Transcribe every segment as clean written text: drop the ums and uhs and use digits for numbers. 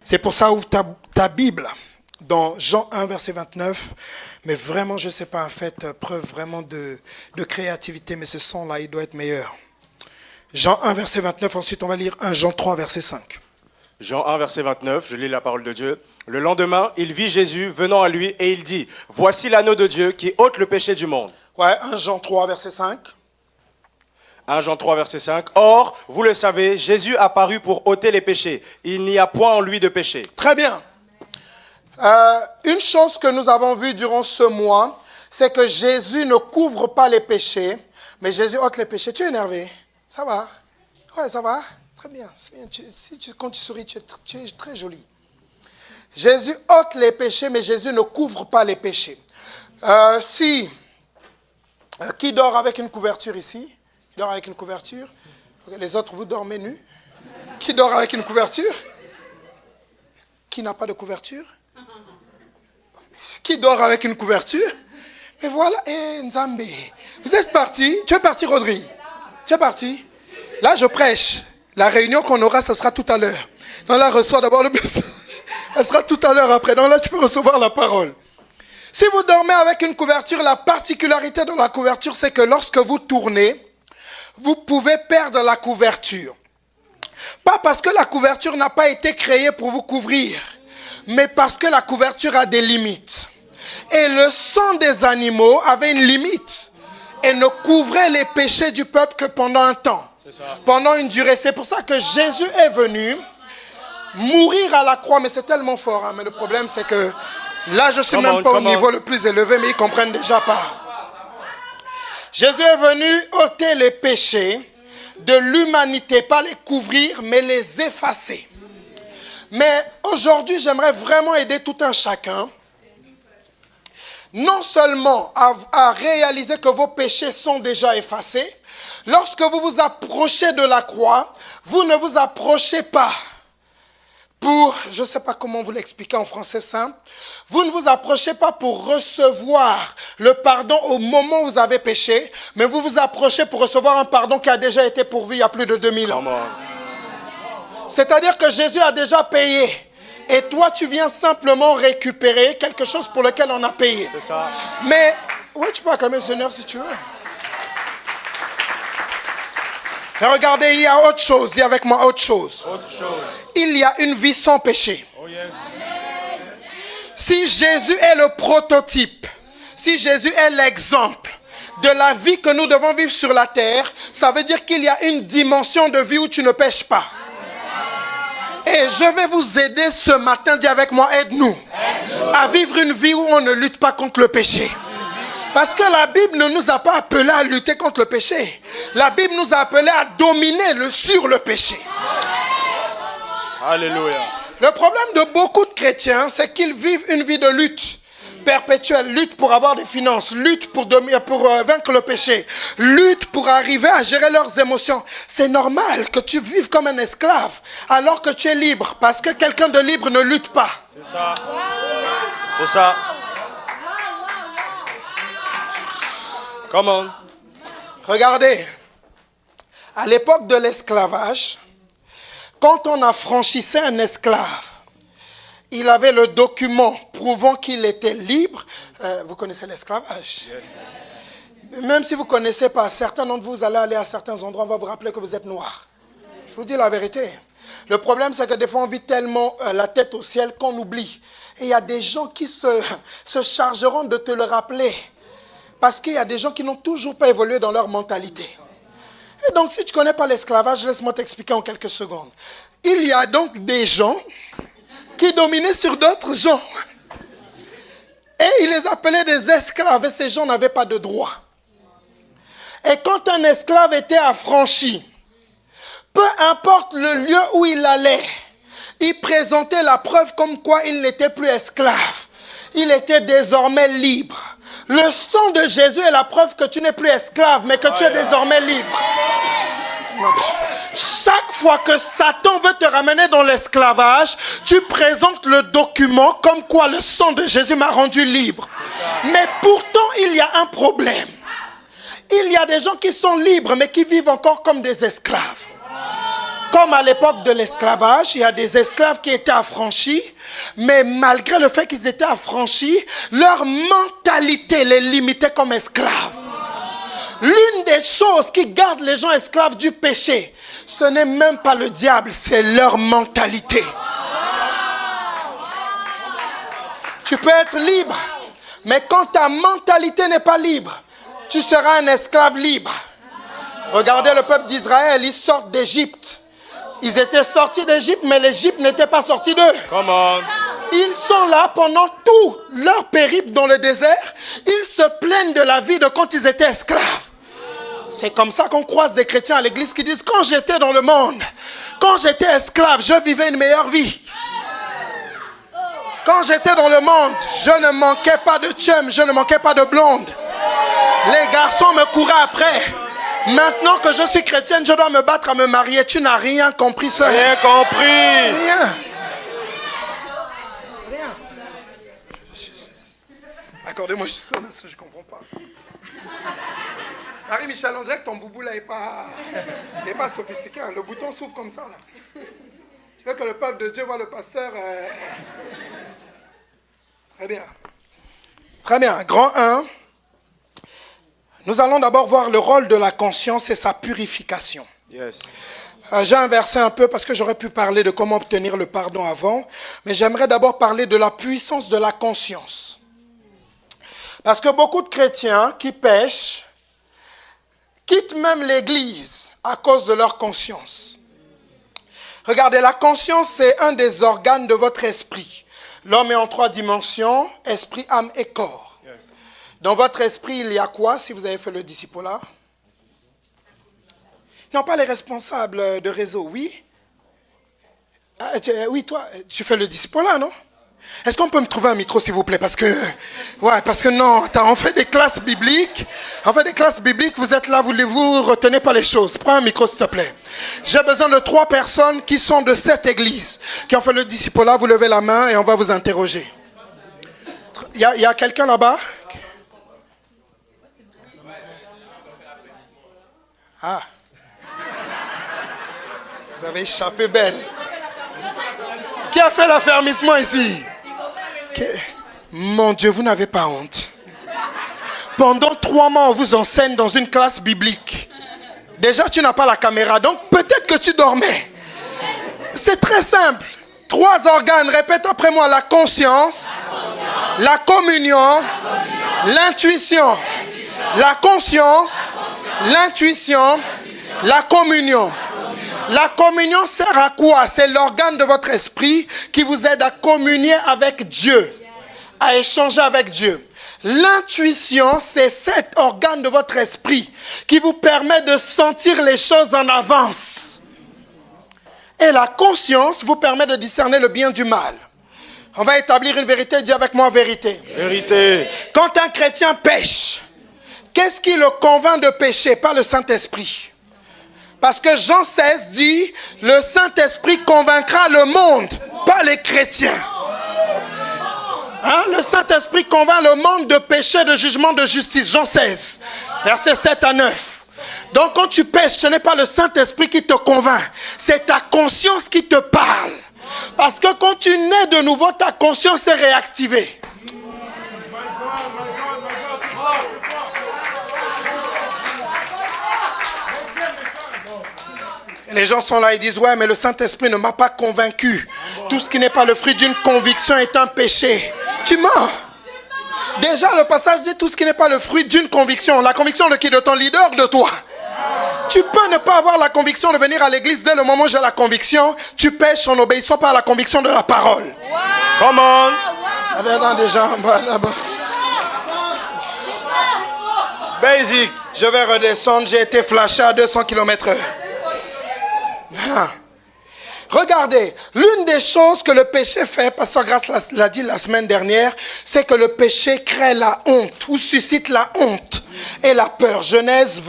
C'est pour ça, ouvre ta Bible dans Jean 1, verset 29. Mais vraiment, je ne sais pas, en fait, preuve vraiment de créativité, mais ce son-là, il doit être meilleur. Jean 1, verset 29, ensuite on va lire 1 Jean 3, verset 5. Jean 1, verset 29, je lis la parole de Dieu. Le lendemain, il vit Jésus venant à lui et il dit, « Voici l'agneau de Dieu qui ôte le péché du monde. » Ouais, 1 Jean 3, verset 5. 1 Jean 3, verset 5. « Or, vous le savez, Jésus apparut pour ôter les péchés. Il n'y a point en lui de péché. » Très bien. Une chose que nous avons vue durant ce mois, c'est que Jésus ne couvre pas les péchés, mais Jésus ôte les péchés. Tu es énervé? Ça va? Ouais, ça va? Très bien. C'est bien. Quand tu souris, tu es très joli. Jésus ôte les péchés, mais Jésus ne couvre pas les péchés. Qui dort avec une couverture ici? Qui dort avec une couverture? Les autres, vous dormez nus? Qui dort avec une couverture? Qui n'a pas de couverture? Qui dort avec une couverture? Mais voilà, Nzambe. Vous êtes parti? Tu es parti, Rodri? Tu es parti? Là, je prêche. La réunion qu'on aura, ce sera tout à l'heure. Donc là, reçois d'abord le message. Elle sera tout à l'heure après. Donc là, tu peux recevoir la parole. Si vous dormez avec une couverture, la particularité de la couverture, c'est que lorsque vous tournez, vous pouvez perdre la couverture. Pas parce que la couverture n'a pas été créée pour vous couvrir, mais parce que la couverture a des limites. Et le sang des animaux avait une limite et ne couvrait les péchés du peuple que pendant un temps, pendant une durée. C'est pour ça que Jésus est venu mourir à la croix, mais c'est tellement fort. Hein, mais le problème, c'est que là, je ne suis même pas au niveau le plus élevé, mais ils ne comprennent déjà pas. Jésus est venu ôter les péchés de l'humanité, pas les couvrir, mais les effacer. Mais aujourd'hui, j'aimerais vraiment aider tout un chacun, non seulement à réaliser que vos péchés sont déjà effacés, lorsque vous vous approchez de la croix, vous ne vous approchez pas pour, je ne sais pas comment vous l'expliquer en français simple, vous ne vous approchez pas pour recevoir le pardon au moment où vous avez péché, mais vous vous approchez pour recevoir un pardon qui a déjà été pourvu il y a plus de 2000 ans. C'est-à-dire que Jésus a déjà payé. Et toi, tu viens simplement récupérer quelque chose pour lequel on a payé. C'est ça. Mais, oui, tu peux acclamer le Seigneur si tu veux. Mais regardez, il y a autre chose. Dis avec moi autre chose. Il y a une vie sans péché. Oh yes. Si Jésus est le prototype, si Jésus est l'exemple de la vie que nous devons vivre sur la terre, ça veut dire qu'il y a une dimension de vie où tu ne pêches pas. Et je vais vous aider ce matin, dis avec moi, aide-nous à vivre une vie où on ne lutte pas contre le péché. Parce que la Bible ne nous a pas appelés à lutter contre le péché. La Bible nous a appelés à dominer sur le péché. Alléluia. Le problème de beaucoup de chrétiens, c'est qu'ils vivent une vie de lutte perpétuelle, lutte pour avoir des finances, lutte pour vaincre le péché, lutte pour arriver à gérer leurs émotions. C'est normal que tu vives comme un esclave alors que tu es libre, parce que quelqu'un de libre ne lutte pas. C'est ça. C'est ça. Comment? Regardez, à l'époque de l'esclavage, quand on affranchissait un esclave, il avait le document prouvant qu'il était libre. Vous connaissez l'esclavage? Yes. Même si vous ne connaissez pas, certains d'entre vous allez aller à certains endroits, on va vous rappeler que vous êtes noir. Je vous dis la vérité. Le problème, c'est que des fois, on vit tellement la tête au ciel qu'on oublie. Et il y a des gens qui se chargeront de te le rappeler. Parce qu'il y a des gens qui n'ont toujours pas évolué dans leur mentalité. Et donc, si tu ne connais pas l'esclavage, laisse-moi t'expliquer en quelques secondes. Il y a donc des gens qui dominaient sur d'autres gens. Et ils les appelaient des esclaves. Et ces gens n'avaient pas de droit. Et quand un esclave était affranchi, peu importe le lieu où il allait, il présentait la preuve comme quoi il n'était plus esclave. Il était désormais libre. Le sang de Jésus est la preuve que tu n'es plus esclave, mais que tu es désormais libre. Chaque fois que Satan veut te ramener dans l'esclavage, tu présentes le document comme quoi le sang de Jésus m'a rendu libre. Mais pourtant, il y a un problème. Il y a des gens qui sont libres, mais qui vivent encore comme des esclaves. Comme à l'époque de l'esclavage, il y a des esclaves qui étaient affranchis, mais malgré le fait qu'ils étaient affranchis, leur mentalité les limitait comme esclaves. L'une des choses qui garde les gens esclaves du péché, ce n'est même pas le diable, c'est leur mentalité. Tu peux être libre, mais quand ta mentalité n'est pas libre, tu seras un esclave libre. Regardez le peuple d'Israël, ils sortent d'Égypte. Ils étaient sortis d'Égypte, mais l'Égypte n'était pas sortie d'eux. Come on. Ils sont là pendant tout leur périple dans le désert. Ils se plaignent de la vie de quand ils étaient esclaves. C'est comme ça qu'on croise des chrétiens à l'église qui disent: quand j'étais dans le monde, quand j'étais esclave, je vivais une meilleure vie. Quand j'étais dans le monde, je ne manquais pas de chum, je ne manquais pas de blonde. Les garçons me couraient après. Maintenant que je suis chrétienne, je dois me battre à me marier. Tu n'as rien compris, sœur. Rien compris. Rien. Rien. Accordez-moi juste ça, parce que je ne comprends pas. Marie-Michel, on dirait que ton boubou là n'est pas sophistiqué. Le bouton s'ouvre comme ça là. Tu veux que le peuple de Dieu voit le pasteur Très bien. Très bien. Grand 1. Nous allons d'abord voir le rôle de la conscience et sa purification. Yes. J'ai inversé un peu parce que j'aurais pu parler de comment obtenir le pardon avant, mais j'aimerais d'abord parler de la puissance de la conscience. Parce que beaucoup de chrétiens qui pêchent quittent même l'église à cause de leur conscience. Regardez, la conscience, c'est un des organes de votre esprit. L'homme est en 3 dimensions, esprit, âme et corps. Dans votre esprit, il y a quoi si vous avez fait le disciple-là? Non, pas les responsables de réseau, oui? Oui, toi, tu fais le disciple-là, non? Est-ce qu'on peut me trouver un micro, s'il vous plaît? Parce que non, on fait des classes bibliques. On fait des classes bibliques, vous êtes là, vous retenez pas les choses. Prends un micro, s'il te plaît. J'ai besoin de 3 personnes qui sont de cette église, qui ont fait le disciple-là. Vous levez la main et on va vous interroger. Il y a quelqu'un là-bas? Ah, vous avez échappé belle. Qui a fait l'affermissement ici? Mon Dieu, vous n'avez pas honte. Pendant 3 mois, on vous enseigne dans une classe biblique. Déjà, tu n'as pas la caméra, donc peut-être que tu dormais. C'est très simple. 3 organes, répète après moi: la conscience, la communion, l'intuition. La conscience, l'intuition, la communion. La communion sert à quoi? C'est l'organe de votre esprit qui vous aide à communier avec Dieu, à échanger avec Dieu. L'intuition, c'est cet organe de votre esprit qui vous permet de sentir les choses en avance. Et la conscience vous permet de discerner le bien du mal. On va établir une vérité, dis avec moi: vérité. Vérité. Quand un chrétien pêche, qu'est-ce qui le convainc de pécher? Pas le Saint-Esprit. Parce que Jean 16 dit: le Saint-Esprit convaincra le monde, pas les chrétiens. Hein? Le Saint-Esprit convainc le monde de péché, de jugement, de justice. Jean 16, versets 7 à 9. Donc quand tu pêches, ce n'est pas le Saint-Esprit qui te convainc, c'est ta conscience qui te parle. Parce que quand tu nais de nouveau, ta conscience est réactivée. Et les gens sont là, ils disent: ouais, mais le Saint-Esprit ne m'a pas convaincu. Tout ce qui n'est pas le fruit d'une conviction est un péché. Tu mens. Déjà, le passage dit: tout ce qui n'est pas le fruit d'une conviction. La conviction de qui? De ton leader ou de toi? Tu peux ne pas avoir la conviction de venir à l'église. Dès le moment où j'ai la conviction, tu pêches en n'obéissant pas à la conviction de la parole. Come on. Dans des gens là-bas. Basic. Je vais redescendre, j'ai été flashé à 200 km/h. Regardez, l'une des choses que le péché fait, Pasteur Grace l'a dit la semaine dernière, c'est que le péché crée la honte ou suscite la honte et la peur. Genèse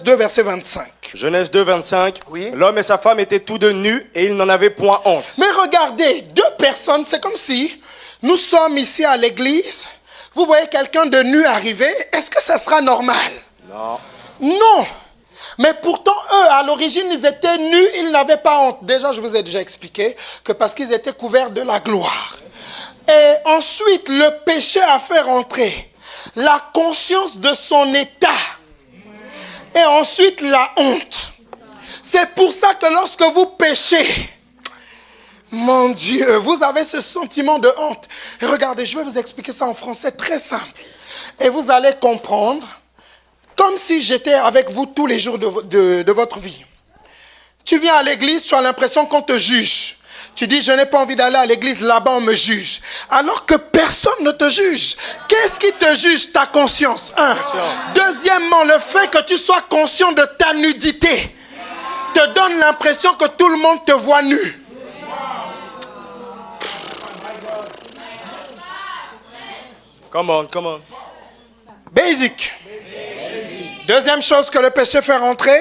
2, verset 25. Genèse 2, 25. Oui. L'homme et sa femme étaient tous deux nus et ils n'en avaient point honte. Mais regardez, 2 personnes, c'est comme si nous sommes ici à l'église, vous voyez quelqu'un de nu arriver, est-ce que ça sera normal? Non. Non. Mais pourtant, eux, à l'origine, ils étaient nus, ils n'avaient pas honte. Déjà, je vous ai déjà expliqué que parce qu'ils étaient couverts de la gloire. Et ensuite, le péché a fait rentrer la conscience de son état. Et ensuite, la honte. C'est pour ça que lorsque vous péchez, mon Dieu, vous avez ce sentiment de honte. Et regardez, je vais vous expliquer ça en français très simple. Et vous allez comprendre, comme si j'étais avec vous tous les jours de votre vie. Tu viens à l'église, tu as l'impression qu'on te juge. Tu dis, je n'ai pas envie d'aller à l'église, là-bas on me juge. Alors que personne ne te juge. Qu'est-ce qui te juge? Ta conscience, un. Deuxièmement, le fait que tu sois conscient de ta nudité te donne l'impression que tout le monde te voit nu. Come on. Basic. Deuxième chose que le péché fait rentrer,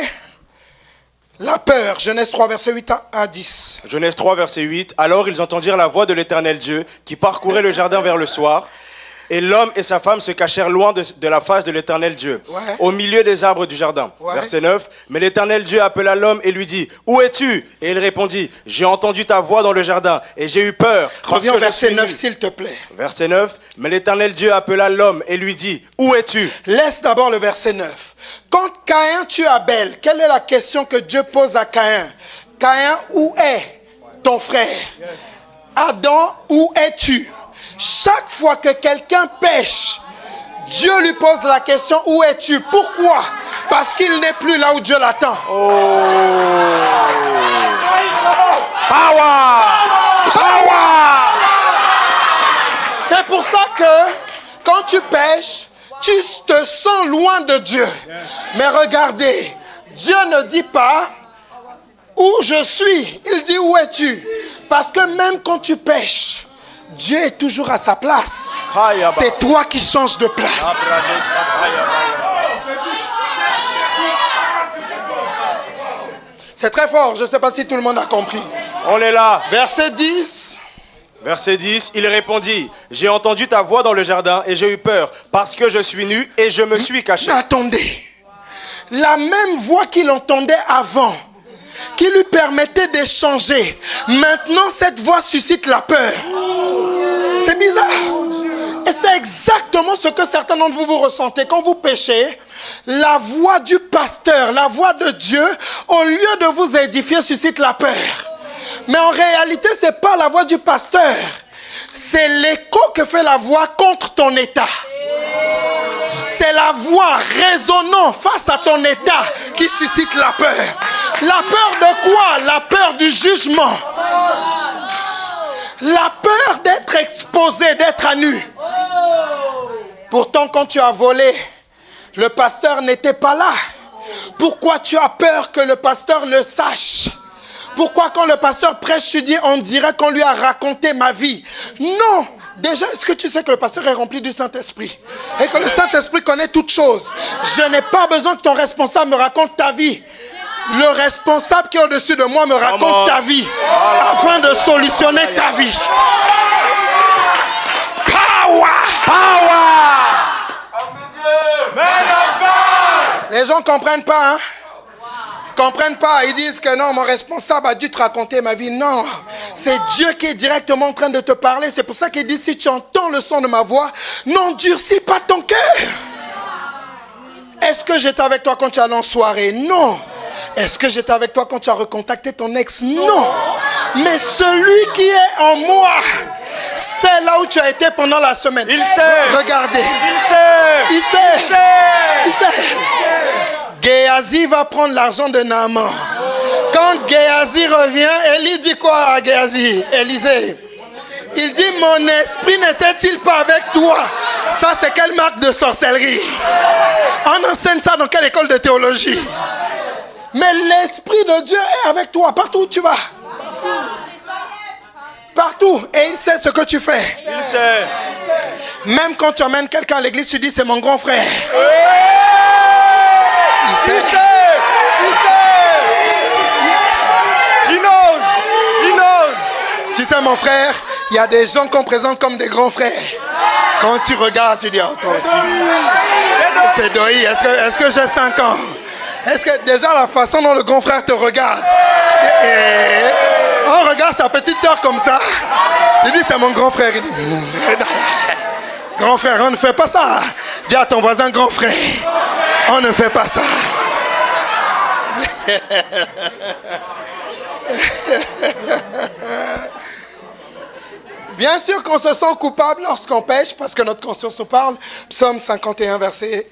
la peur. Genèse 3, verset 8 à 10. Genèse 3, verset 8. Alors ils entendirent la voix de l'Éternel Dieu qui parcourait le jardin vers le soir. Et l'homme et sa femme se cachèrent loin de la face de l'Éternel Dieu, au milieu des arbres du jardin. Verset 9. Mais l'Éternel Dieu appela l'homme et lui dit, où es-tu? Et il répondit, j'ai entendu ta voix dans le jardin et j'ai eu peur. Reviens au verset 9, s'il te plaît. Verset 9. Mais l'Éternel Dieu appela l'homme et lui dit, où es-tu? Laisse d'abord le verset 9. Quand Caïn tue Abel, quelle est la question que Dieu pose à Caïn? Caïn, où est ton frère? Adam, où es-tu? Chaque fois que quelqu'un pêche, Dieu lui pose la question, où es-tu? Pourquoi? Parce qu'il n'est plus là où Dieu l'attend. Oh. Power! C'est pour ça que quand tu pêches, tu te sens loin de Dieu. Mais regardez, Dieu ne dit pas où je suis. Il dit où es-tu? Parce que même quand tu pêches, Dieu est toujours à sa place. C'est toi qui changes de place. C'est très fort. Je ne sais pas si tout le monde a compris. On est là. Verset 10. Verset 10, il répondit, j'ai entendu ta voix dans le jardin et j'ai eu peur parce que je suis nu et je me suis caché. Attendez. La même voix qu'il entendait avant, qui lui permettait d'échanger. Maintenant, cette voix suscite la peur. C'est bizarre. Et c'est exactement ce que certains d'entre vous ressentez. Quand vous péchez, la voix du pasteur, la voix de Dieu, au lieu de vous édifier, suscite la peur. Mais en réalité, ce n'est pas la voix du pasteur. C'est l'écho que fait la voix contre ton état. C'est la voix résonnant face à ton état qui suscite la peur. La peur de quoi? La peur du jugement. La peur d'être exposé, d'être à nu. Pourtant, quand tu as volé, le pasteur n'était pas là. Pourquoi tu as peur que le pasteur le sache? Pourquoi quand le pasteur prêche, tu dis, on dirait qu'on lui a raconté ma vie? Non. Déjà, est-ce que tu sais que le pasteur est rempli du Saint-Esprit? Et que le Saint-Esprit connaît toutes choses. Je n'ai pas besoin que ton responsable me raconte ta vie. Le responsable qui est au-dessus de moi me raconte ta vie. Afin de solutionner ta vie. Power! Les gens ne comprennent pas, hein? Comprennent pas, ils disent que non, mon responsable a dû te raconter ma vie. Non, c'est Dieu qui est directement en train de te parler. C'est pour ça qu'il dit, si tu entends le son de ma voix, n'endurcis pas ton cœur. Est-ce que j'étais avec toi quand tu allais en soirée? Non. Est-ce que j'étais avec toi quand tu as recontacté ton ex? Non. Mais celui qui est en moi, c'est là où tu as été pendant la semaine. Il sait. Regardez. Il sait. Géhazi va prendre l'argent de Naaman. Quand Géhazi revient, Élie dit quoi à Géhazi? Élisée. Il dit, mon esprit n'était-il pas avec toi? Ça, c'est quelle marque de sorcellerie? On enseigne ça dans quelle école de théologie? Mais l'esprit de Dieu est avec toi, partout où tu vas. Partout. Et il sait ce que tu fais. Il sait. Même quand tu amènes quelqu'un à l'église, tu dis, c'est mon grand frère. Il sait. Il knows. Tu sais, mon frère, il y a des gens qu'on présente comme des grands frères. Quand tu regardes, tu dis, oh, toi aussi. C'est Doi. Est-ce que j'ai 5 ans? Est-ce que déjà la façon dont le grand frère te regarde, on regarde sa petite soeur comme ça, il dit c'est mon grand frère. Il dit, grand frère, on ne fait pas ça. Dis à ton voisin, grand frère, on ne fait pas ça. Bien sûr qu'on se sent coupable lorsqu'on pêche parce que notre conscience nous parle. Psaume 51, verset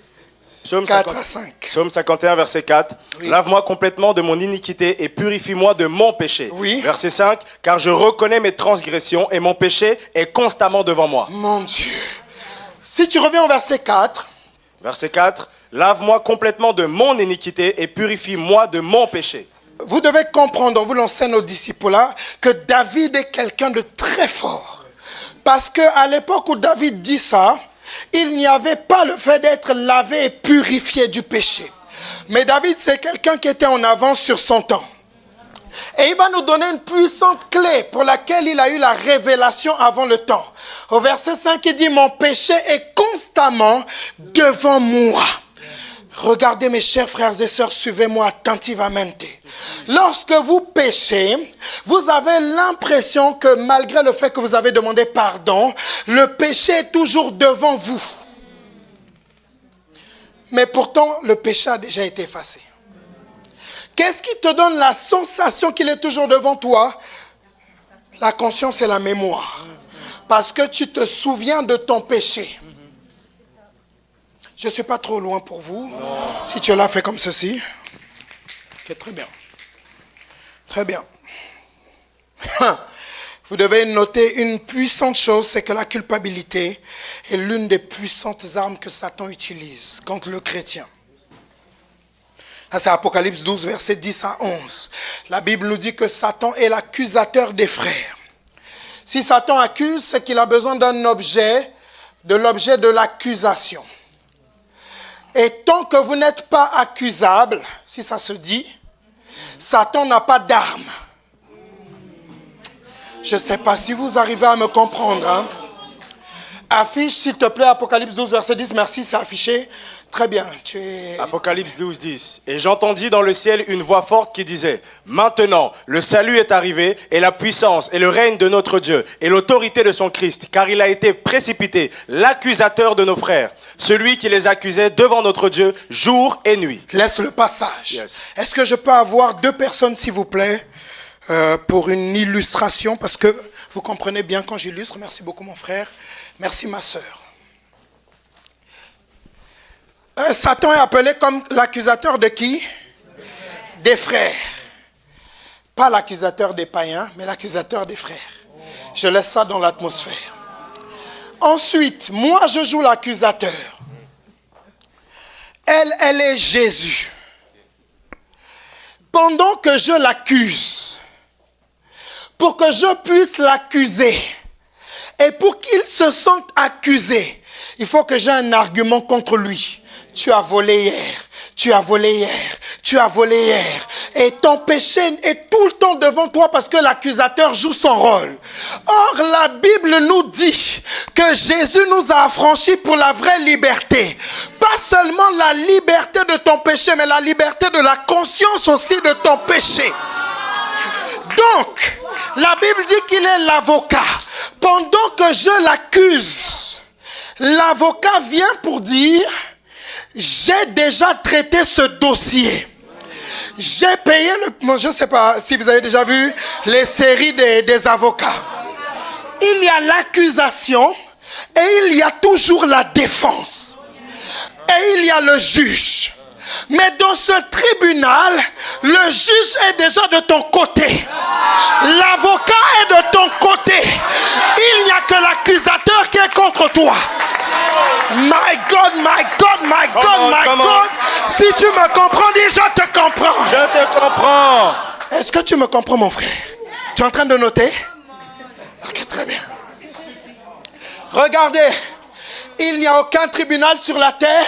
4 à 5. Psaume 51, verset 4. Oui. Lave-moi complètement de mon iniquité et purifie-moi de mon péché. Oui. Verset 5. Car je reconnais mes transgressions et mon péché est constamment devant moi. Mon Dieu. Si tu reviens au verset 4. Verset 4. Lave-moi complètement de mon iniquité et purifie-moi de mon péché. Vous devez comprendre, on vous l'enseigne aux disciples là, que David est quelqu'un de très fort. Parce qu'à l'époque où David dit ça, il n'y avait pas le fait d'être lavé et purifié du péché. Mais David, c'est quelqu'un qui était en avance sur son temps. Et il va nous donner une puissante clé pour laquelle il a eu la révélation avant le temps. Au verset 5, il dit, mon péché est constamment devant moi. Regardez mes chers frères et sœurs, suivez-moi attentivement. Lorsque vous péchez, vous avez l'impression que malgré le fait que vous avez demandé pardon, le péché est toujours devant vous. Mais pourtant, le péché a déjà été effacé. Qu'est-ce qui te donne la sensation qu'il est toujours devant toi? La conscience et la mémoire. Parce que tu te souviens de ton péché. Je ne suis pas trop loin pour vous. Non. Si tu l'as fait comme ceci. Ok, très bien. Très bien. Vous devez noter une puissante chose, c'est que la culpabilité est l'une des puissantes armes que Satan utilise contre le chrétien. C'est Apocalypse 12, versets 10 à 11. La Bible nous dit que Satan est l'accusateur des frères. Si Satan accuse, c'est qu'il a besoin d'un objet, de l'objet de l'accusation. Et tant que vous n'êtes pas accusable, si ça se dit, Satan n'a pas d'arme. Je ne sais pas si vous arrivez à me comprendre. Hein? Affiche, s'il te plaît, Apocalypse 12, verset 10. Merci, c'est affiché. Très bien. Apocalypse 12, 10. Et j'entendis dans le ciel une voix forte qui disait, maintenant, le salut est arrivé, et la puissance, et le règne de notre Dieu, et l'autorité de son Christ, car il a été précipité, l'accusateur de nos frères, celui qui les accusait devant notre Dieu, jour et nuit. Laisse le passage. Yes. Est-ce que je peux avoir 2 personnes, s'il vous plaît, pour une illustration, parce que vous comprenez bien quand j'illustre. Merci beaucoup, mon frère. Merci, ma sœur. Satan est appelé comme l'accusateur de qui? Des frères. Pas l'accusateur des païens, mais l'accusateur des frères. Je laisse ça dans l'atmosphère. Ensuite, moi, je joue l'accusateur. Elle est Jésus. Pendant que je l'accuse, pour que je puisse l'accuser, et pour qu'il se sente accusé, il faut que j'ai un argument contre lui. Tu as volé hier, tu as volé hier, tu as volé hier. Et ton péché est tout le temps devant toi parce que l'accusateur joue son rôle. Or, la Bible nous dit que Jésus nous a affranchis pour la vraie liberté. Pas seulement la liberté de ton péché, mais la liberté de la conscience aussi de ton péché. Donc, la Bible dit qu'il est l'avocat. Pendant que je l'accuse, l'avocat vient pour dire, j'ai déjà traité ce dossier. J'ai payé je ne sais pas si vous avez déjà vu les séries des avocats. Il y a l'accusation et il y a toujours la défense. Et il y a le juge. Mais dans ce tribunal, le juge est déjà de ton côté. L'avocat est de ton côté. Il n'y a que l'accusateur qui est contre toi. My God, my God, my God, my God. Si tu me comprends, dis je te comprends. Je te comprends. Est-ce que tu me comprends, mon frère? Tu es en train de noter? Ok, très bien. Regardez, il n'y a aucun tribunal sur la terre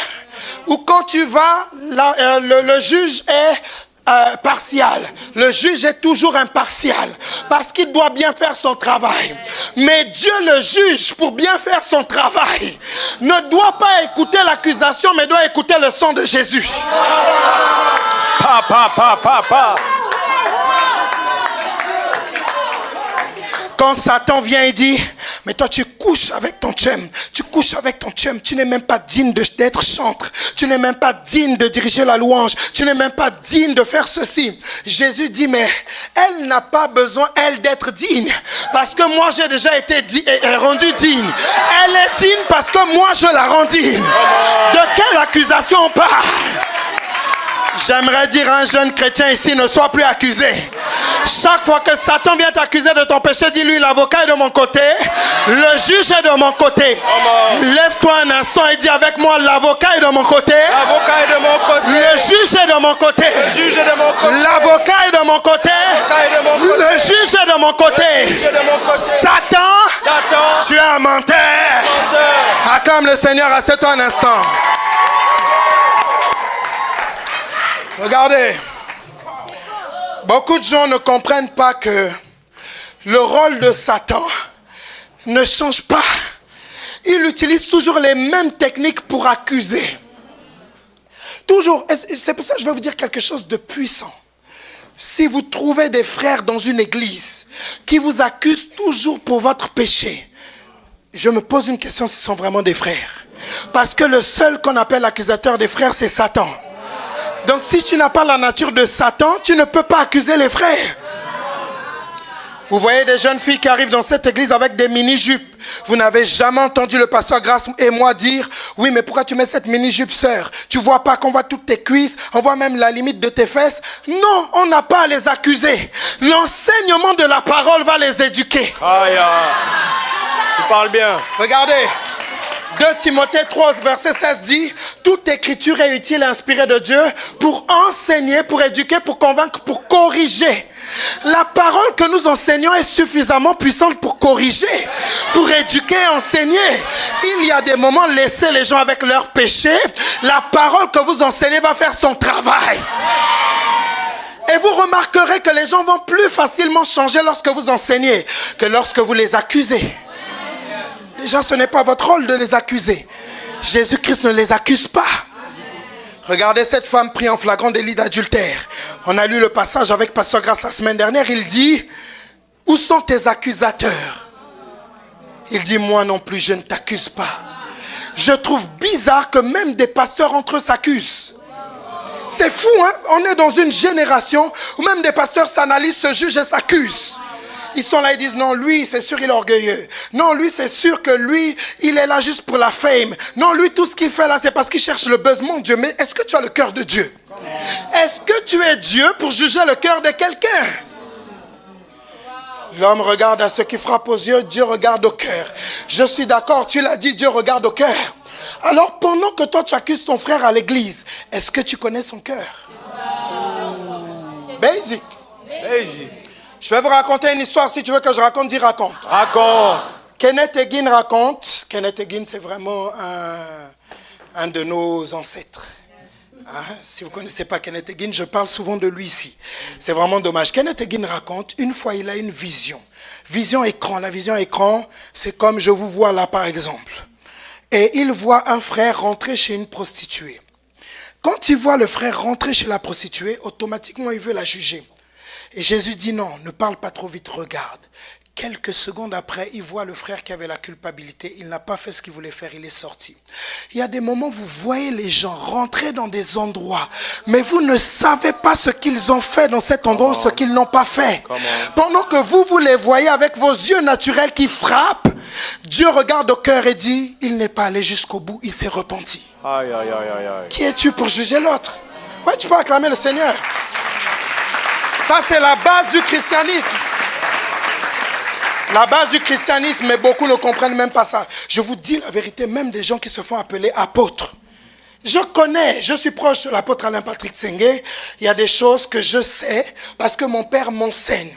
où quand tu vas, le juge est partial. Le juge est toujours impartial parce qu'il doit bien faire son travail. Mais Dieu, le juge, pour bien faire son travail, ne doit pas écouter l'accusation, mais doit écouter le sang de Jésus. Pa, pa, pa, pa, pa. Quand Satan vient et dit, mais toi tu couches avec ton chum, tu n'es même pas digne d'être chantre, tu n'es même pas digne de diriger la louange, tu n'es même pas digne de faire ceci. Jésus dit, mais elle n'a pas besoin, elle, d'être digne, parce que moi j'ai déjà été rendu digne. Elle est digne parce que moi je la rends digne. De quelle accusation on parle? J'aimerais dire à un jeune chrétien ici, ne sois plus accusé. Chaque fois que Satan vient t'accuser de ton péché, dis-lui, l'avocat est de mon côté, le juge est de mon côté. Lève-toi un instant et dis avec moi, l'avocat est de mon côté, L'avocat est de mon côté. le juge est de mon côté, Le juge est de mon côté. l'avocat est de mon côté, L'avocat est de mon côté. le juge est de mon côté. Le juge est de mon côté. Satan, Satan, tu es un menteur. menteur. Acclame le Seigneur, assieds-toi un instant. Regardez, beaucoup de gens ne comprennent pas que le rôle de Satan ne change pas. Il utilise toujours les mêmes techniques pour accuser. Toujours. Et c'est pour ça que je vais vous dire quelque chose de puissant. Si vous trouvez des frères dans une église qui vous accusent toujours pour votre péché, je me pose une question s'ils sont vraiment des frères. Parce que le seul qu'on appelle accusateur des frères, c'est Satan. Donc si tu n'as pas la nature de Satan, tu ne peux pas accuser les frères. Vous voyez des jeunes filles qui arrivent dans cette église avec des mini-jupes. Vous n'avez jamais entendu le pasteur Grace et moi dire, oui, mais pourquoi tu mets cette mini-jupe, sœur? Tu vois pas qu'on voit toutes tes cuisses, on voit même la limite de tes fesses? Non, on n'a pas à les accuser. L'enseignement de la parole va les éduquer. Aïe, tu parles bien. Regardez. 2 Timothée 3, verset 16 dit, toute écriture est utile et inspirée de Dieu pour enseigner, pour éduquer, pour convaincre, pour corriger. La parole que nous enseignons est suffisamment puissante pour corriger, pour éduquer et enseigner. Il y a des moments, laissez les gens avec leurs péchés. La parole que vous enseignez va faire son travail. Et vous remarquerez que les gens vont plus facilement changer lorsque vous enseignez que lorsque vous les accusez. Déjà, ce n'est pas votre rôle de les accuser. Jésus-Christ ne les accuse pas. Regardez cette femme prise en flagrant délit d'adultère. On a lu le passage avec Pasteur Grace la semaine dernière. Il dit, où sont tes accusateurs? Il dit, moi non plus, je ne t'accuse pas. Je trouve bizarre que même des pasteurs entre eux s'accusent. C'est fou, hein? On est dans une génération où même des pasteurs s'analysent, se jugent et s'accusent. Ils sont là, ils disent, non, lui, c'est sûr, il est orgueilleux. Non, lui, c'est sûr que lui, il est là juste pour la fame. Non, lui, tout ce qu'il fait là, c'est parce qu'il cherche le buzz. Mon Dieu, mais est-ce que tu as le cœur de Dieu? Est-ce que tu es Dieu pour juger le cœur de quelqu'un? L'homme regarde à ce qui frappe aux yeux, Dieu regarde au cœur. Je suis d'accord, tu l'as dit, Dieu regarde au cœur. Alors, pendant que toi, tu accuses ton frère à l'église, est-ce que tu connais son cœur? Basic. Je vais vous raconter une histoire. Si tu veux que je raconte, dis raconte. Raconte. Kenneth Hagin raconte. Kenneth Hagin, c'est vraiment un de nos ancêtres. Hein? Si vous ne connaissez pas Kenneth Hagin, je parle souvent de lui ici. C'est vraiment dommage. Kenneth Hagin raconte, une fois il a une vision. Vision écran. La vision écran, c'est comme je vous vois là par exemple. Et il voit un frère rentrer chez une prostituée. Quand il voit le frère rentrer chez la prostituée, automatiquement il veut la juger. Et Jésus dit non, ne parle pas trop vite, regarde. Quelques secondes après, il voit le frère qui avait la culpabilité. Il n'a pas fait ce qu'il voulait faire, il est sorti. Il y a des moments où vous voyez les gens rentrer dans des endroits, mais vous ne savez pas ce qu'ils ont fait dans cet endroit ou ce qu'ils n'ont pas fait. Pendant que vous les voyez avec vos yeux naturels qui frappent, Dieu regarde au cœur et dit, il n'est pas allé jusqu'au bout, il s'est repenti. Aïe, aïe, aïe, aïe, aïe. Qui es-tu pour juger l'autre? Ouais, tu peux acclamer le Seigneur. Ça, c'est la base du christianisme. La base du christianisme, mais beaucoup ne comprennent même pas ça. Je vous dis la vérité, même des gens qui se font appeler apôtres. Je suis proche de l'apôtre Alain Patrick Sengue. Il y a des choses que je sais parce que mon père m'enseigne.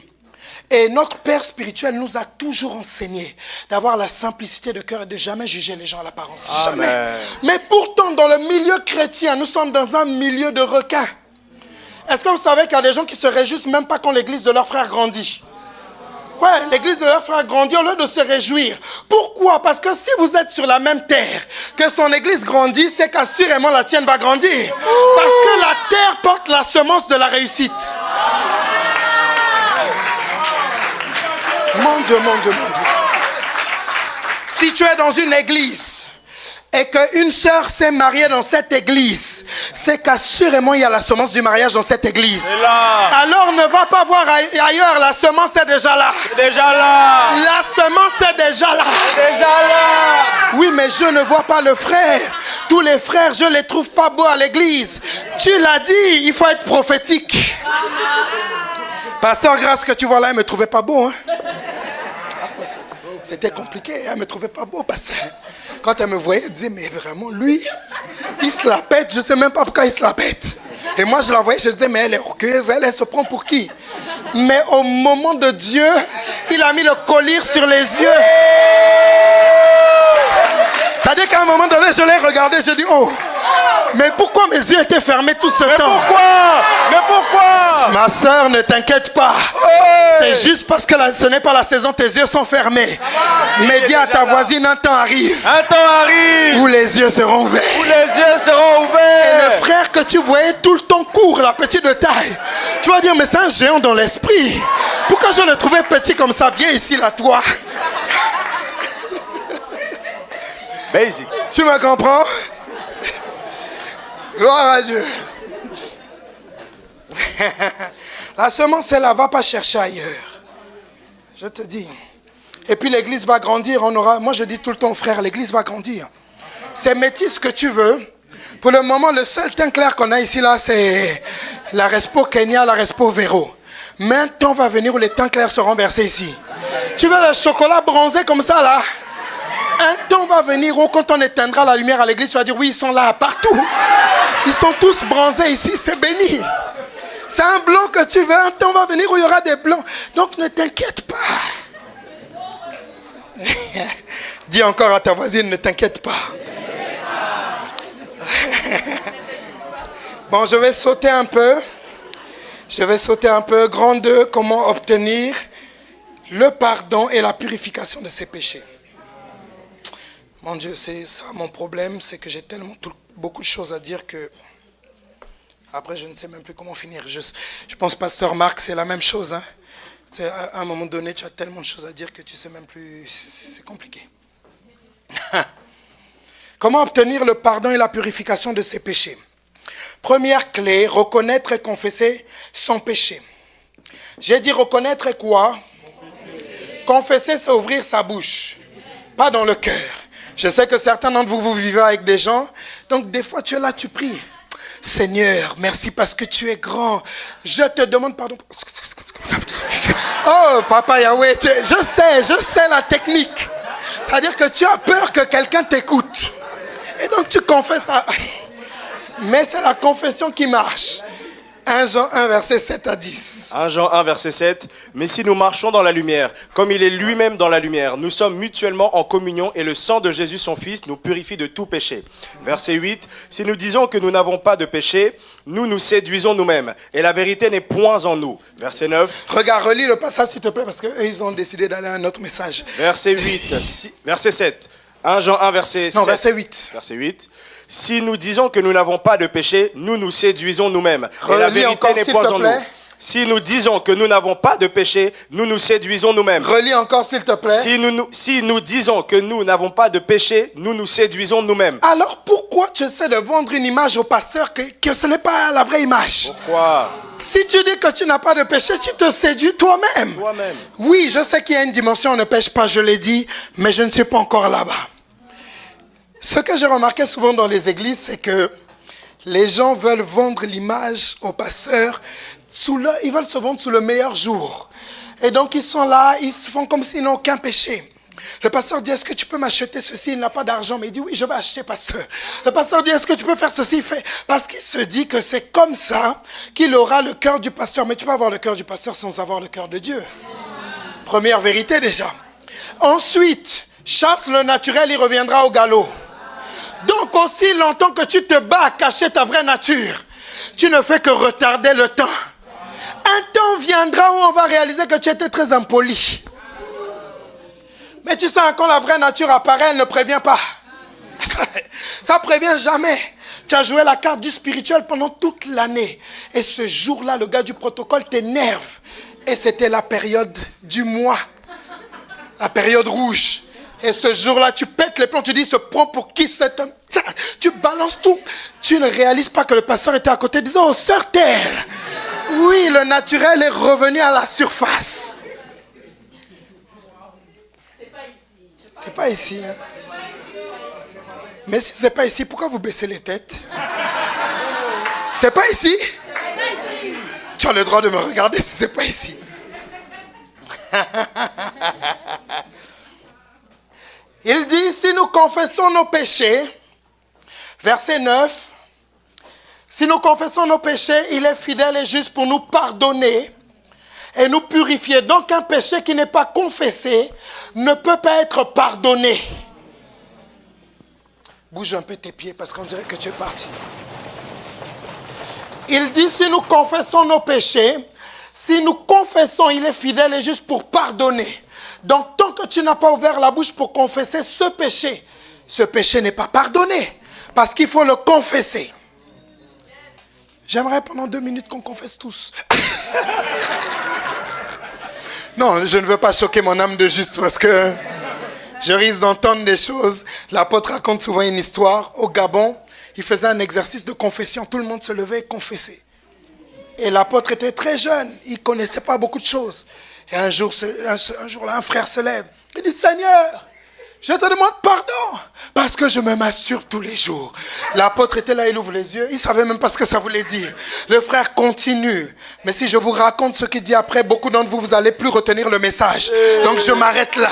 Et notre père spirituel nous a toujours enseigné d'avoir la simplicité de cœur et de jamais juger les gens à l'apparence. Jamais. Mais pourtant, dans le milieu chrétien, nous sommes dans un milieu de requins. Est-ce que vous savez qu'il y a des gens qui se réjouissent même pas quand l'église de leur frère grandit? Ouais, l'église de leur frère grandit au lieu de se réjouir. Pourquoi? Parce que si vous êtes sur la même terre, que son église grandit, c'est qu'assurément la tienne va grandir. Parce que la terre porte la semence de la réussite. Mon Dieu, mon Dieu, mon Dieu. Si tu es dans une église et qu'une sœur s'est mariée dans cette église, c'est qu'assurément il y a la semence du mariage dans cette église. Alors ne va pas voir ailleurs, la semence est déjà là. Déjà là. La semence est déjà là. Déjà là. Oui, mais je ne vois pas le frère. Tous les frères, je ne les trouve pas beaux à l'église. Tu l'as dit, il faut être prophétique. Pasteur Grâce, que tu vois là, elle ne me trouvait pas beau. Hein? C'était compliqué, elle ne me trouvait pas beau parce que quand elle me voyait, elle disait, mais vraiment, lui, il se la pète, je ne sais même pas pourquoi il se la pète. Et moi, je la voyais, je disais, mais elle est orgueilleuse, elle se prend pour qui? Mais au moment de Dieu, il a mis le collier sur les yeux. C'est-à-dire qu'à un moment donné, je l'ai regardé, je dis, oh, mais pourquoi mes yeux étaient fermés tout ce temps? Mais pourquoi? Ma soeur, ne t'inquiète pas. C'est juste parce que ce n'est pas la saison, tes yeux sont fermés. Mais dis à ta voisine, un temps arrive. Un temps arrive. Où les yeux seront ouverts. Où les yeux seront ouverts. Et le frère que tu voyais tout le temps court, la petite de taille. Tu vas dire, mais c'est un géant dans l'esprit. Pourquoi je le trouvais petit comme ça? Viens ici, là, toi. Basic. Tu me comprends? Gloire à Dieu. La semence est là, va pas chercher ailleurs. Je te dis. Et puis l'église va grandir. Moi je dis tout le temps, frère, l'église va grandir. C'est métis ce que tu veux. Pour le moment, le seul teint clair qu'on a ici, là, c'est la Respo Kenya, la Respo Véro. Mais un temps va venir où les teints clairs seront versés ici. Tu veux le chocolat bronzé comme ça, là? Un temps va venir où quand on éteindra la lumière à l'église, tu vas dire, oui, ils sont là, partout. Ils sont tous bronzés ici, c'est béni. C'est un blanc que tu veux, un temps va venir où il y aura des blancs. Donc ne t'inquiète pas. Dis encore à ta voisine, ne t'inquiète pas. Bon, je vais sauter un peu. Grand 2, comment obtenir le pardon et la purification de ses péchés. Mon Dieu, c'est ça mon problème, c'est que j'ai tellement beaucoup de choses à dire que après je ne sais même plus comment finir. Je pense pasteur Marc, c'est la même chose. Hein. À un moment donné, tu as tellement de choses à dire que tu ne sais même plus, c'est compliqué. Comment obtenir le pardon et la purification de ses péchés? Première clé, reconnaître et confesser son péché. J'ai dit reconnaître et quoi? Confesser, c'est ouvrir sa bouche, pas dans le cœur. Je sais que certains d'entre vous, vous vivez avec des gens. Donc, des fois, tu es là, tu pries. Seigneur, merci parce que tu es grand. Je te demande pardon. Oh, Papa Yahweh, je sais la technique. C'est-à-dire que tu as peur que quelqu'un t'écoute. Et donc, tu confesses ça. Mais c'est la confession qui marche. 1 Jean 1, verset 7 à 10. 1 Jean 1, verset 7. Mais si nous marchons dans la lumière, comme il est lui-même dans la lumière, nous sommes mutuellement en communion et le sang de Jésus son Fils nous purifie de tout péché. Verset 8. Si nous disons que nous n'avons pas de péché, nous nous séduisons nous-mêmes et la vérité n'est point en nous. Verset 9. Regarde, relis le passage s'il te plaît parce qu'ils ont décidé d'aller à un autre message. Verset 8. Verset 7. 1 Jean 1, verset 7. Non, verset 8. Verset 8. Si nous disons que nous n'avons pas de péché, nous nous séduisons nous-mêmes. Et la vérité n'est pas en nous. Si nous disons que nous n'avons pas de péché, nous nous séduisons nous-mêmes. Relis encore s'il te plaît. Si nous disons que nous n'avons pas de péché, nous nous séduisons nous-mêmes. Alors pourquoi tu essaies de vendre une image au pasteur que ce n'est pas la vraie image? Pourquoi? Si tu dis que tu n'as pas de péché, tu te séduis toi-même. Oui, je sais qu'il y a une dimension, on ne pêche pas, je l'ai dit, mais je ne suis pas encore là-bas. Ce que j'ai remarqué souvent dans les églises, c'est que les gens veulent vendre l'image au pasteur, ils veulent se vendre sous le meilleur jour. Et donc ils sont là, ils se font comme s'ils n'ont aucun péché. Le pasteur dit, est-ce que tu peux m'acheter ceci? Il n'a pas d'argent, mais il dit, oui, je vais acheter, pasteur. Le pasteur dit, est-ce que tu peux faire ceci? Il fait, parce qu'il se dit que c'est comme ça qu'il aura le cœur du pasteur. Mais tu peux avoir le cœur du pasteur sans avoir le cœur de Dieu. Première vérité déjà. Ensuite, chasse le naturel, il reviendra au galop. Donc aussi longtemps que tu te bats à cacher ta vraie nature, tu ne fais que retarder le temps. Un temps viendra où on va réaliser que tu étais très impoli. Mais tu sais, quand la vraie nature apparaît, elle ne prévient pas. Ça prévient jamais. Tu as joué la carte du spirituel pendant toute l'année. Et ce jour-là, le gars du protocole t'énerve. Et c'était la période du mois. La période rouge. Et ce jour-là, tu pètes les plombs. Tu dis, se prend pour qui cet homme? Tu balances tout. Tu ne réalises pas que le pasteur était à côté disant, oh, sœur Terre. Oui, le naturel est revenu à la surface. C'est pas ici. Hein. Mais si c'est pas ici, pourquoi vous baissez les têtes? C'est pas ici? Tu as le droit de me regarder si c'est pas ici. Il dit, si nous confessons nos péchés, verset 9, si nous confessons nos péchés, il est fidèle et juste pour nous pardonner et nous purifier. Donc un péché qui n'est pas confessé ne peut pas être pardonné. Bouge un peu tes pieds parce qu'on dirait que tu es parti. Il dit, si nous confessons nos péchés, si nous confessons, il est fidèle et juste pour pardonner. Donc tant que tu n'as pas ouvert la bouche pour confesser ce péché n'est pas pardonné. Parce qu'il faut le confesser. J'aimerais pendant 2 minutes qu'on confesse tous. Non, je ne veux pas choquer mon âme de juste parce que je risque d'entendre des choses. L'apôtre raconte souvent une histoire. Au Gabon, il faisait un exercice de confession. Tout le monde se levait et confessait. Et l'apôtre était très jeune. Il ne connaissait pas beaucoup de choses. Et un jour là, un frère se lève. Il dit, Seigneur, je te demande pardon parce que je me masturbe tous les jours. L'apôtre était là, il ouvre les yeux. Il ne savait même pas ce que ça voulait dire. Le frère continue. Mais si je vous raconte ce qu'il dit après, beaucoup d'entre vous, vous n'allez plus retenir le message. Donc je m'arrête là.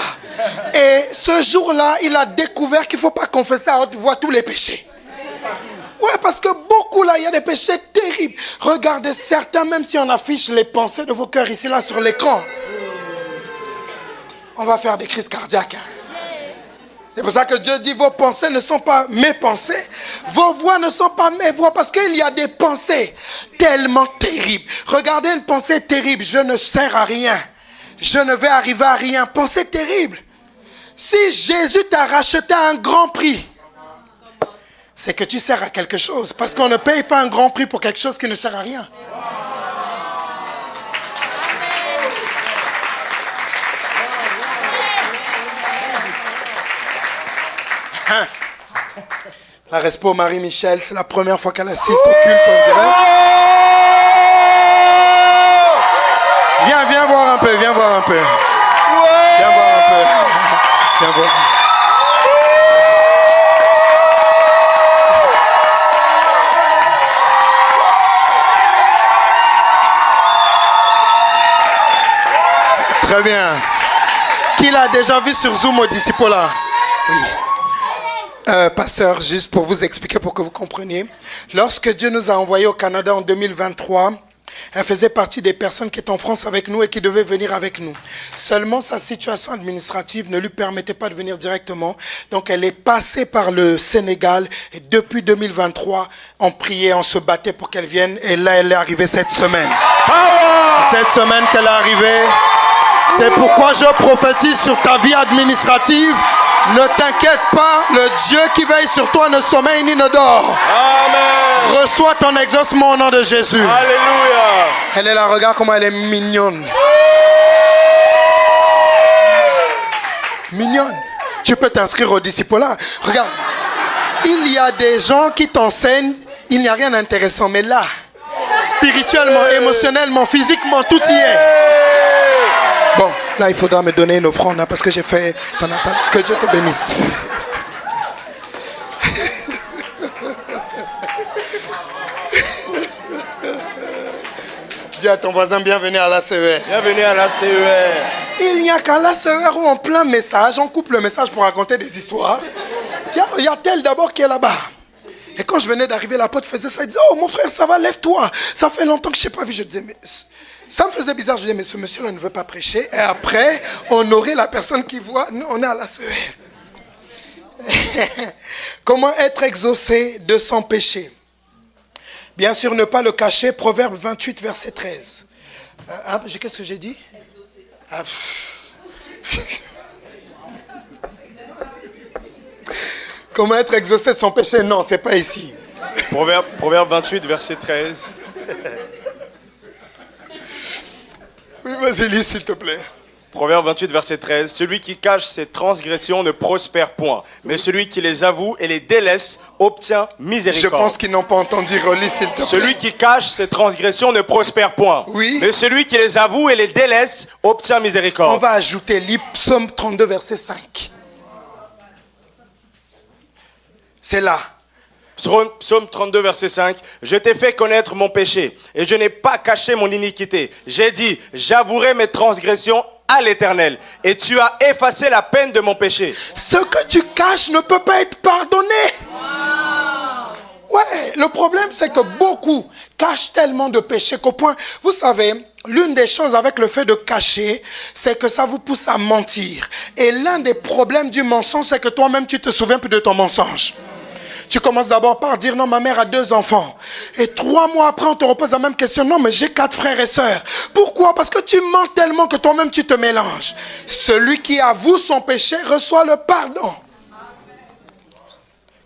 Et ce jour-là, il a découvert qu'il ne faut pas confesser à haute voix tous les péchés. Ouais, parce que beaucoup là, il y a des péchés terribles. Regardez certains, même si on affiche les pensées de vos cœurs ici, là, sur l'écran. On va faire des crises cardiaques. Hein. C'est pour ça que Dieu dit, vos pensées ne sont pas mes pensées. Vos voix ne sont pas mes voix. Parce qu'il y a des pensées tellement terribles. Regardez une pensée terrible. Je ne sers à rien. Je ne vais arriver à rien. Pensée terrible. Si Jésus t'a racheté à un grand prix, c'est que tu sers à quelque chose. Parce qu'on ne paye pas un grand prix pour quelque chose qui ne sert à rien. La Respo Marie-Michel, c'est la première fois qu'elle assiste au culte, on dirait. Viens voir un peu, viens voir un peu. Viens voir un peu. Viens voir. Très bien. Qui l'a déjà vu sur Zoom au Discipola? Oui. Pasteur, juste pour vous expliquer, pour que vous compreniez. Lorsque Dieu nous a envoyés au Canada en 2023, elle faisait partie des personnes qui étaient en France avec nous et qui devaient venir avec nous. Seulement, sa situation administrative ne lui permettait pas de venir directement. Donc, elle est passée par le Sénégal. Et depuis 2023, on priait, on se battait pour qu'elle vienne. Et là, elle est arrivée cette semaine. Cette semaine qu'elle est arrivée. C'est pourquoi je prophétise sur ta vie administrative. Ne t'inquiète pas, le Dieu qui veille sur toi ne sommeille ni ne dort. Amen. Reçois ton exaucement au nom de Jésus. Alléluia. Elle est là, regarde comment elle est mignonne. Mignonne. Tu peux t'inscrire au disciple-là. Regarde, il y a des gens qui t'enseignent, il n'y a rien d'intéressant, mais là, spirituellement, émotionnellement, physiquement, tout y est. Bon, là, il faudra me donner une offrande, hein, parce que j'ai fait... Que Dieu te bénisse. Dis à ton voisin, bienvenue à l'ACER. Bienvenue à l'ACER. Il n'y a qu'à l'ACER où en plein message, on coupe le message pour raconter des histoires. Tiens, il y a tel d'abord qui est là-bas. Et quand je venais d'arriver, l'apôtre faisait ça. Il disait, oh mon frère, ça va, lève-toi. Ça fait longtemps que je ne t'ai pas vu. Je disais, mais... Ça me faisait bizarre, je disais, mais ce monsieur-là ne veut pas prêcher. Et après, honorer la personne qui voit, nous, on est à la CER. Comment être exaucé de son péché? Bien sûr, ne pas le cacher. Proverbe 28, verset 13. Qu'est-ce que j'ai dit? Comment être exaucé de son péché? Non, c'est pas ici. Proverbe 28, verset 13. Oui, vas-y, lis s'il te plaît. Proverbe 28, verset 13. Celui qui cache ses transgressions ne prospère point, mais celui qui les avoue et les délaisse obtient miséricorde. Je pense qu'ils n'ont pas entendu. Relis s'il te plaît. Celui qui cache ses transgressions ne prospère point, oui, mais celui qui les avoue et les délaisse obtient miséricorde. On va ajouter Psaume 32, verset 5. C'est là. Psaume 32, verset 5. Je t'ai fait connaître mon péché et je n'ai pas caché mon iniquité. J'ai dit, j'avouerai mes transgressions à l'Éternel et tu as effacé la peine de mon péché. Ce que tu caches ne peut pas être pardonné. Ouais, le problème c'est que beaucoup cachent tellement de péchés qu'au point, vous savez, l'une des choses avec le fait de cacher, c'est que ça vous pousse à mentir. Et l'un des problèmes du mensonge, c'est que toi-même tu te souviens plus de ton mensonge. Tu commences d'abord par dire, non, ma mère a 2 enfants. Et 3 mois après, on te repose la même question. Non, mais j'ai 4 frères et sœurs. Pourquoi? Parce que tu mens tellement que toi-même, tu te mélanges. Celui qui avoue son péché reçoit le pardon.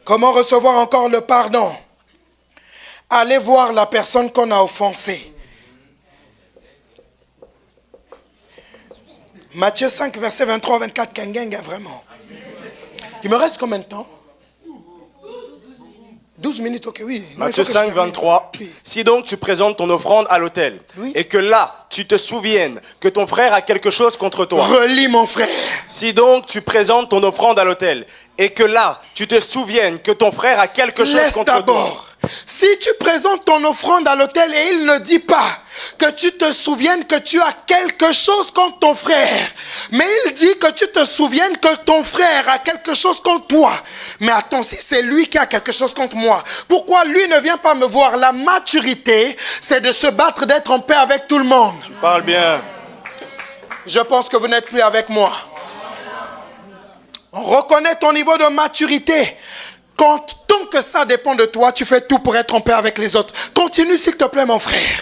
Comment recevoir encore le pardon? Allez voir la personne qu'on a offensée. Matthieu 5, verset 23-24, Kengenga, vraiment. Il me reste combien de temps? 12 minutes, ok, oui. Non, Matthieu 5, 23. Oui. Si donc tu présentes ton offrande à l'autel, oui, et que là, tu te souviennes que ton frère a quelque chose contre toi. Relis mon frère. Si donc tu présentes ton offrande à l'autel, et que là, tu te souviennes que ton frère a quelque chose contre toi. Si tu présentes ton offrande à l'autel et il ne dit pas que tu te souviennes que tu as quelque chose contre ton frère, mais il dit que tu te souviennes que ton frère a quelque chose contre toi. Mais attends, si c'est lui qui a quelque chose contre moi, pourquoi lui ne vient pas me voir? La maturité, c'est de se battre, d'être en paix avec tout le monde. Tu parles bien. Je pense que vous n'êtes plus avec moi. On reconnaît ton niveau de maturité. Tant que ça dépend de toi, tu fais tout pour être en paix avec les autres. Continue s'il te plaît mon frère.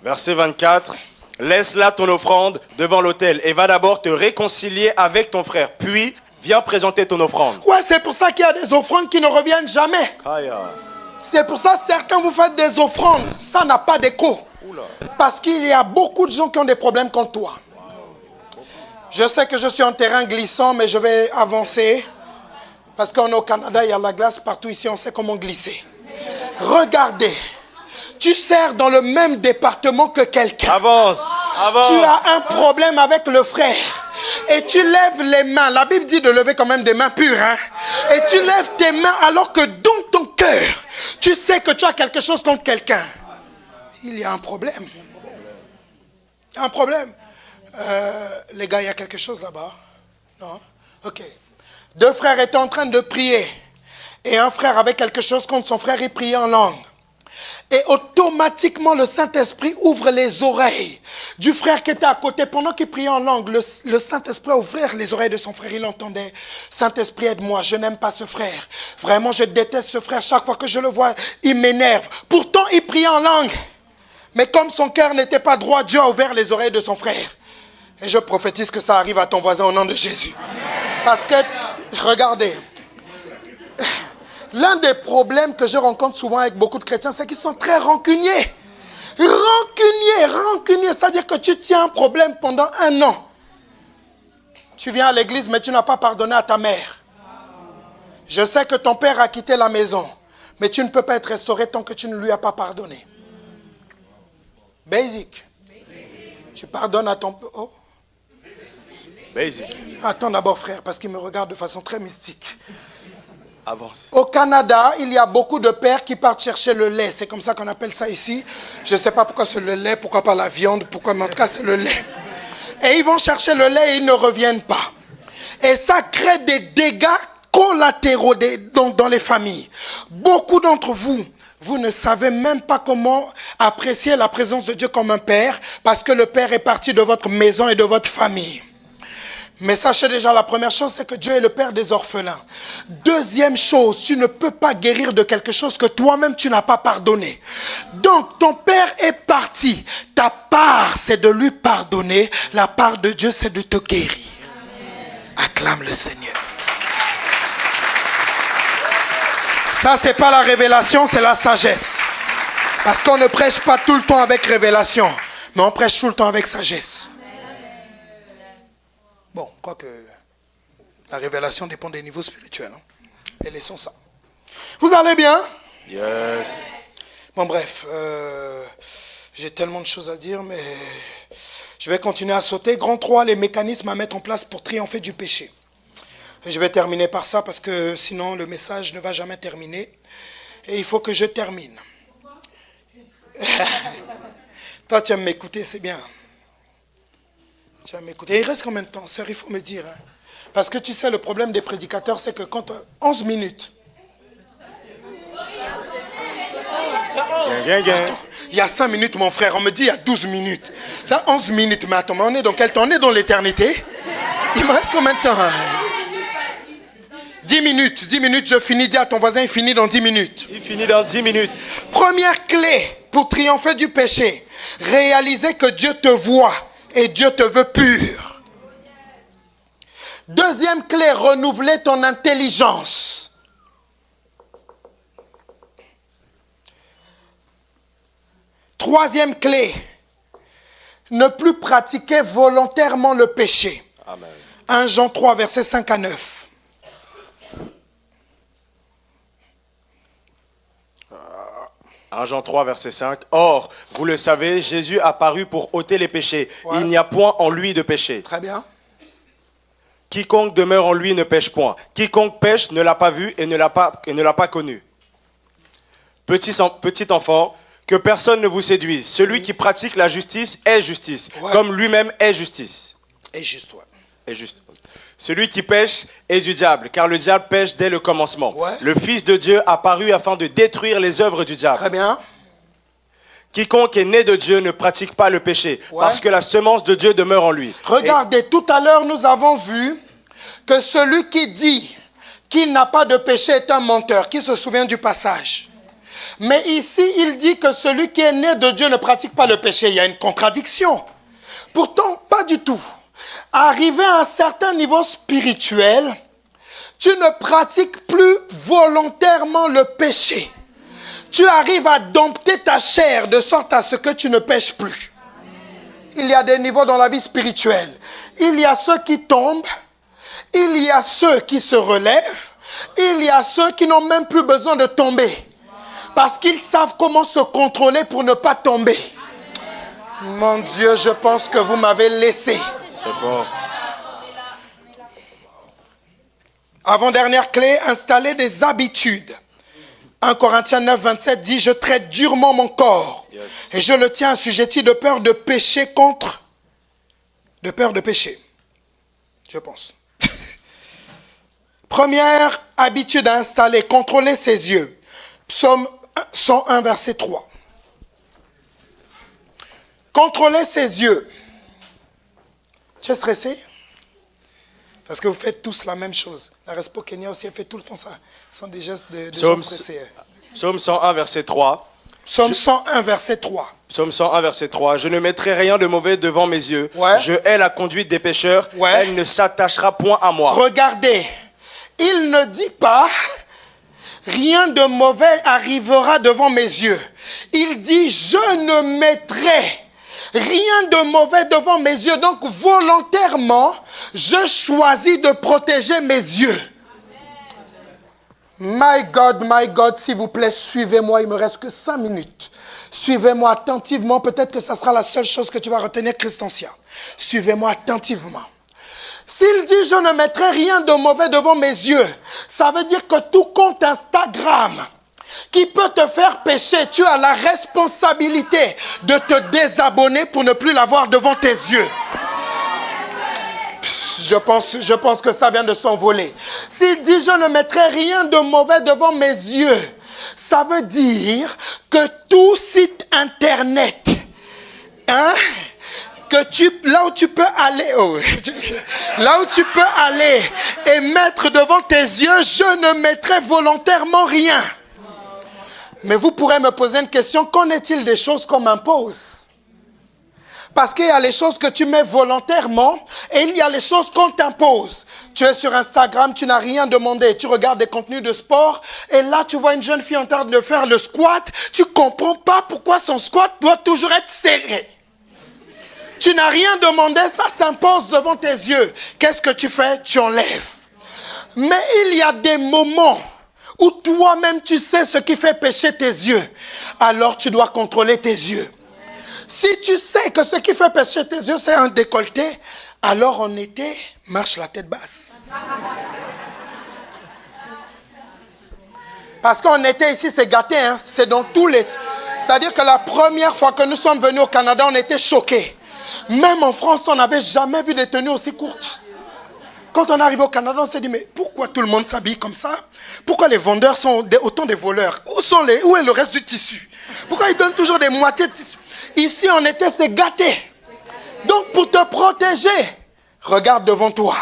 Verset 24. Laisse là ton offrande devant l'autel et va d'abord te réconcilier avec ton frère. Puis, viens présenter ton offrande. Ouais, c'est pour ça qu'il y a des offrandes qui ne reviennent jamais. Kaya. C'est pour ça que certains vous faites des offrandes. Ça n'a pas d'écho. Parce qu'il y a beaucoup de gens qui ont des problèmes contre toi. Je sais que je suis en terrain glissant, mais je vais avancer. Parce qu'on est au Canada, il y a la glace partout ici, on sait comment glisser. Regardez, tu sers dans le même département que quelqu'un. Avance, avance. Tu as un problème avec le frère. Et tu lèves les mains. La Bible dit de lever quand même des mains pures. Hein? Et tu lèves tes mains alors que dans ton cœur, tu sais que tu as quelque chose contre quelqu'un. Il y a un problème. Il y a un problème. Les gars, il y a quelque chose là-bas. Non? Ok. 2 frères étaient en train de prier. Et un frère avait quelque chose contre son frère, il priait en langue. Et automatiquement, le Saint-Esprit ouvre les oreilles du frère qui était à côté. Pendant qu'il priait en langue, le Saint-Esprit a ouvert les oreilles de son frère. Il entendait, Saint-Esprit, aide-moi, je n'aime pas ce frère. Vraiment, je déteste ce frère. Chaque fois que je le vois, il m'énerve. Pourtant, il priait en langue. Mais comme son cœur n'était pas droit, Dieu a ouvert les oreilles de son frère. Et je prophétise que ça arrive à ton voisin au nom de Jésus. Parce que, regardez, l'un des problèmes que je rencontre souvent avec beaucoup de chrétiens, c'est qu'ils sont très rancuniers. Rancuniers, c'est-à-dire que tu tiens un problème pendant 1 an. Tu viens à l'église, mais tu n'as pas pardonné à ta mère. Je sais que ton père a quitté la maison, mais tu ne peux pas être restauré tant que tu ne lui as pas pardonné. Basic. Tu pardonnes à ton... Oh. Basic. Attends d'abord, frère, parce qu'il me regarde de façon très mystique. Avance. Au Canada, il y a beaucoup de pères qui partent chercher le lait. C'est comme ça qu'on appelle ça ici. Je ne sais pas pourquoi c'est le lait, pourquoi pas la viande, pourquoi, mais en tout cas, c'est le lait. Et ils vont chercher le lait et ils ne reviennent pas. Et ça crée des dégâts collatéraux dans les familles. Beaucoup d'entre vous, vous ne savez même pas comment apprécier la présence de Dieu comme un père, parce que le père est parti de votre maison et de votre famille. Mais sachez déjà, la première chose, c'est que Dieu est le père des orphelins. Deuxième chose, tu ne peux pas guérir de quelque chose que toi-même tu n'as pas pardonné. Donc, ton père est parti. Ta part, c'est de lui pardonner. La part de Dieu, c'est de te guérir. Acclame le Seigneur. Ça, c'est pas la révélation, c'est la sagesse. Parce qu'on ne prêche pas tout le temps avec révélation, mais on prêche tout le temps avec sagesse. Bon, quoique la révélation dépend des niveaux spirituels. Hein. Et laissons ça. Vous allez bien? Yes. Bon, bref, j'ai tellement de choses à dire, mais je vais continuer à sauter. Grand 3, les mécanismes à mettre en place pour triompher du péché. Et je vais terminer par ça parce que sinon le message ne va jamais terminer. Et il faut que je termine. Toi, tu aimes m'écouter, c'est bien. Tu aimes m'écouter. Il reste combien de temps, sœur? Il faut me dire. Hein. Parce que tu sais, le problème des prédicateurs, c'est que quand 11 minutes. Attends, il y a 5 minutes, mon frère. On me dit il y a 12 minutes. Là, 11 minutes. Mais attends, mais on est dans quel temps? On est dans l'éternité. Il me reste combien de temps? 10 minutes. 10 minutes, je finis. Dis à ton voisin, il finit dans 10 minutes. Il finit dans 10 minutes. Première clé pour triompher du péché. Réaliser que Dieu te voit et Dieu te veut pur. Deuxième clé, renouveler ton intelligence. Troisième clé, ne plus pratiquer volontairement le péché. Amen. 1 Jean 3, versets 5 à 9. Jean 3, verset 5. Or, vous le savez, Jésus apparut pour ôter les péchés. Ouais. Il n'y a point en lui de péché. Très bien. Quiconque demeure en lui ne pêche point. Quiconque pêche ne l'a pas vu et ne l'a pas connu. Petit enfant, que personne ne vous séduise. Celui qui pratique la justice est justice, comme lui-même est justice. Et juste, ouais. Est juste. Celui qui pêche est du diable, car le diable pêche dès le commencement. Ouais. Le Fils de Dieu apparut afin de détruire les œuvres du diable. Très bien. Quiconque est né de Dieu ne pratique pas le péché, parce que la semence de Dieu demeure en lui. Regardez, tout à l'heure, nous avons vu que celui qui dit qu'il n'a pas de péché est un menteur. Qui se souvient du passage? Mais ici, il dit que celui qui est né de Dieu ne pratique pas le péché. Il y a une contradiction. Pourtant, pas du tout. Arrivé à un certain niveau spirituel, tu ne pratiques plus volontairement le péché. Tu arrives à dompter ta chair de sorte à ce que tu ne pêches plus. Il y a des niveaux dans la vie spirituelle. Il y a ceux qui tombent, il y a ceux qui se relèvent, il y a ceux qui n'ont même plus besoin de tomber. Parce qu'ils savent comment se contrôler pour ne pas tomber. Mon Dieu, je pense que vous m'avez laissé. C'est fort. Avant-dernière clé, installer des habitudes. 1 Corinthiens 9, 27 dit, je traite durement mon corps. Yes. Et je le tiens assujetti de peur de pécher de peur de pécher. Je pense. Première habitude à installer, contrôler ses yeux. Psaume 101, verset 3. Contrôlez ses yeux. Tu es stressé? Parce que vous faites tous la même chose. La Respo Kenya aussi, elle fait tout le temps ça. Ce sont des gestes de gens stressés. Psaume 101, verset 3. Psaume 101, verset 3. Psaume 101, verset 3. Je ne mettrai rien de mauvais devant mes yeux. Ouais. Je hais la conduite des pécheurs. Ouais. Elle ne s'attachera point à moi. Regardez, il ne dit pas rien de mauvais arrivera devant mes yeux. Il dit je ne mettrai rien de mauvais devant mes yeux. Donc volontairement, je choisis de protéger mes yeux. My God, s'il vous plaît, suivez-moi. Il me reste que 5 minutes. Suivez-moi attentivement. Peut-être que ça sera la seule chose que tu vas retenir, Christentia. Suivez-moi attentivement. S'il dit je ne mettrai rien de mauvais devant mes yeux, ça veut dire que tout compte Instagram qui peut te faire pécher, tu as la responsabilité de te désabonner pour ne plus l'avoir devant tes yeux. Je pense que ça vient de s'envoler. S'il dit je ne mettrai rien de mauvais devant mes yeux, ça veut dire que tout site internet, là où tu peux aller, là où tu peux aller et mettre devant tes yeux, je ne mettrai volontairement rien. Mais vous pourrez me poser une question, qu'en est-il des choses qu'on m'impose? Parce qu'il y a les choses que tu mets volontairement et il y a les choses qu'on t'impose. Tu es sur Instagram, tu n'as rien demandé. Tu regardes des contenus de sport et là, tu vois une jeune fille en train de faire le squat. Tu ne comprends pas pourquoi son squat doit toujours être serré. Tu n'as rien demandé, ça s'impose devant tes yeux. Qu'est-ce que tu fais? Tu enlèves. Mais il y a des moments où toi-même tu sais ce qui fait pécher tes yeux. Alors tu dois contrôler tes yeux. Si tu sais que ce qui fait pécher tes yeux c'est un décolleté, alors en été, marche la tête basse. Parce qu'en été ici c'est gâté, hein? C'est dans tous les... C'est-à-dire que la première fois que nous sommes venus au Canada, on était choqués. Même en France, on n'avait jamais vu des tenues aussi courtes. Quand on arrive au Canada, on s'est dit, mais pourquoi tout le monde s'habille comme ça? Pourquoi les vendeurs sont autant des voleurs? Où est le reste du tissu? Pourquoi ils donnent toujours des moitiés de tissu? Ici, en été, c'est gâté. Donc, pour te protéger, regarde devant toi.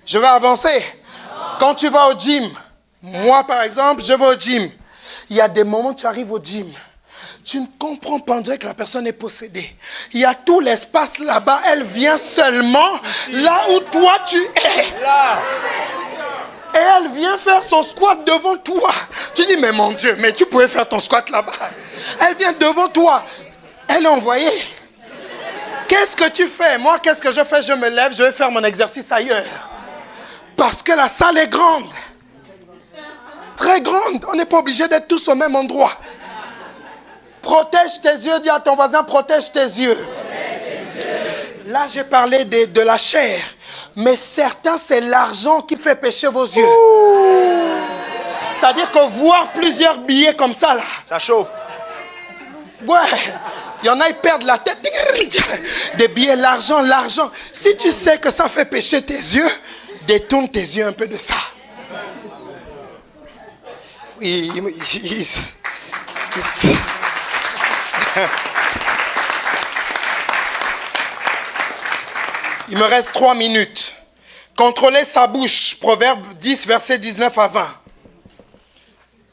Je vais avancer. Quand tu vas au gym, moi, par exemple, je vais au gym. Il y a des moments où tu arrives au gym. Tu ne comprends pas, on dirait que la personne est possédée. Il y a tout l'espace là-bas, elle vient seulement là où toi tu es. Là. Et elle vient faire son squat devant toi. Tu dis, mais mon Dieu, mais tu pouvais faire ton squat là-bas. Elle vient devant toi. Elle est envoyée. Qu'est-ce que tu fais? Moi, qu'est-ce que je fais? Je me lève, je vais faire mon exercice ailleurs. Parce que la salle est grande. Très grande. On n'est pas obligé d'être tous au même endroit. Protège tes yeux, dis à ton voisin, protège tes yeux. Là, j'ai parlé de la chair. Mais certains, c'est l'argent qui fait pécher vos yeux. C'est-à-dire que voir plusieurs billets comme ça, là. Ça chauffe. Ouais. Il y en a, ils perdent la tête. Des billets, l'argent. Si tu sais que ça fait pécher tes yeux, détourne tes yeux un peu de ça. Oui, il me reste 3 minutes. Contrôler sa bouche, Proverbe 10, verset 19 à 20.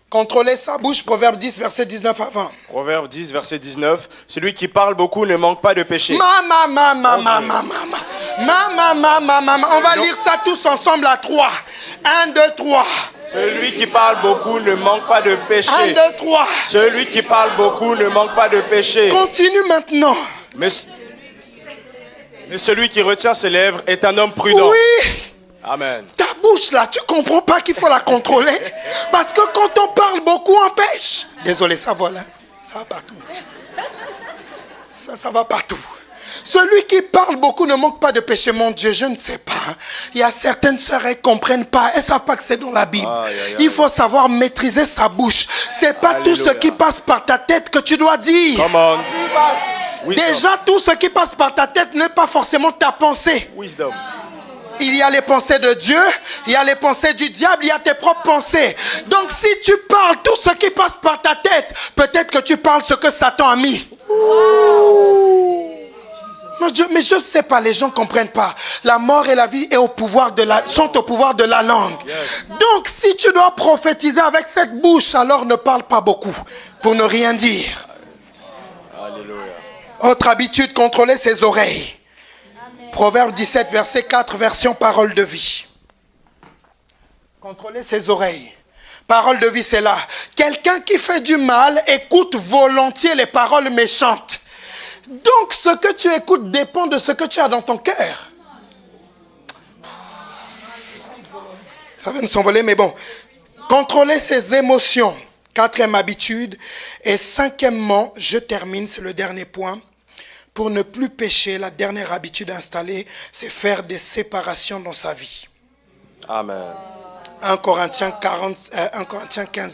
Contrôler sa bouche, Proverbe 10, verset 19 à 20. Proverbe 10, verset 19. Celui qui parle beaucoup ne manque pas de péché. On va lire ça tous ensemble à 3. 1, 2, 3. Celui qui parle beaucoup ne manque pas de péché. 1, 2, 3. Celui qui parle beaucoup ne manque pas de péché. Continue maintenant. Mais celui qui retient ses lèvres est un homme prudent. Oui. Amen. Ta bouche là, tu comprends pas qu'il faut la contrôler? Parce que quand on parle beaucoup, on pêche. Désolé, ça vole. Hein? Ça va partout. Ça va partout. Celui qui parle beaucoup ne manque pas de péché. Mon Dieu, je ne sais pas. Il y a certaines sœurs, elles ne comprennent pas. Elles ne savent pas que c'est dans la Bible. Il faut savoir maîtriser sa bouche. Ce n'est pas tout ce qui passe par ta tête que tu dois dire. Come on. Déjà, tout ce qui passe par ta tête n'est pas forcément ta pensée. Wisdom. Il y a les pensées de Dieu, il y a les pensées du diable, il y a tes propres pensées. Donc si tu parles tout ce qui passe par ta tête, peut-être que tu parles ce que Satan a mis. Mais je ne sais pas, les gens ne comprennent pas. La mort et la vie sont au pouvoir de la langue. Donc si tu dois prophétiser avec cette bouche, alors ne parle pas beaucoup pour ne rien dire. Alléluia. Autre habitude, contrôler ses oreilles. Proverbe 17, verset 4, version parole de vie. Contrôler ses oreilles. Parole de vie, c'est là. Quelqu'un qui fait du mal écoute volontiers les paroles méchantes. Donc, ce que tu écoutes dépend de ce que tu as dans ton cœur. Ça vient de s'envoler, mais bon. Contrôler ses émotions. 4e habitude. Et 5e, je termine, c'est le dernier point. Pour ne plus pécher, la dernière habitude installée, c'est faire des séparations dans sa vie. Amen. 1 Corinthiens 15,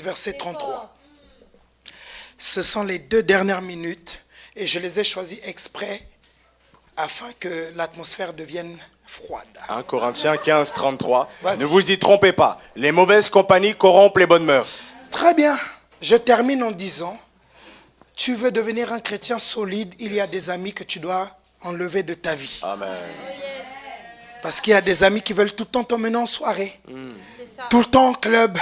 verset 33. Ce sont les 2 dernières minutes et je les ai choisies exprès afin que l'atmosphère devienne froide. 1 Corinthiens 15, 33. Vas-y. Ne vous y trompez pas. Les mauvaises compagnies corrompent les bonnes mœurs. Très bien. Je termine en disant... Tu veux devenir un chrétien solide, il y a des amis que tu dois enlever de ta vie. Amen. Parce qu'il y a des amis qui veulent tout le temps t'emmener en soirée. Tout le temps en club.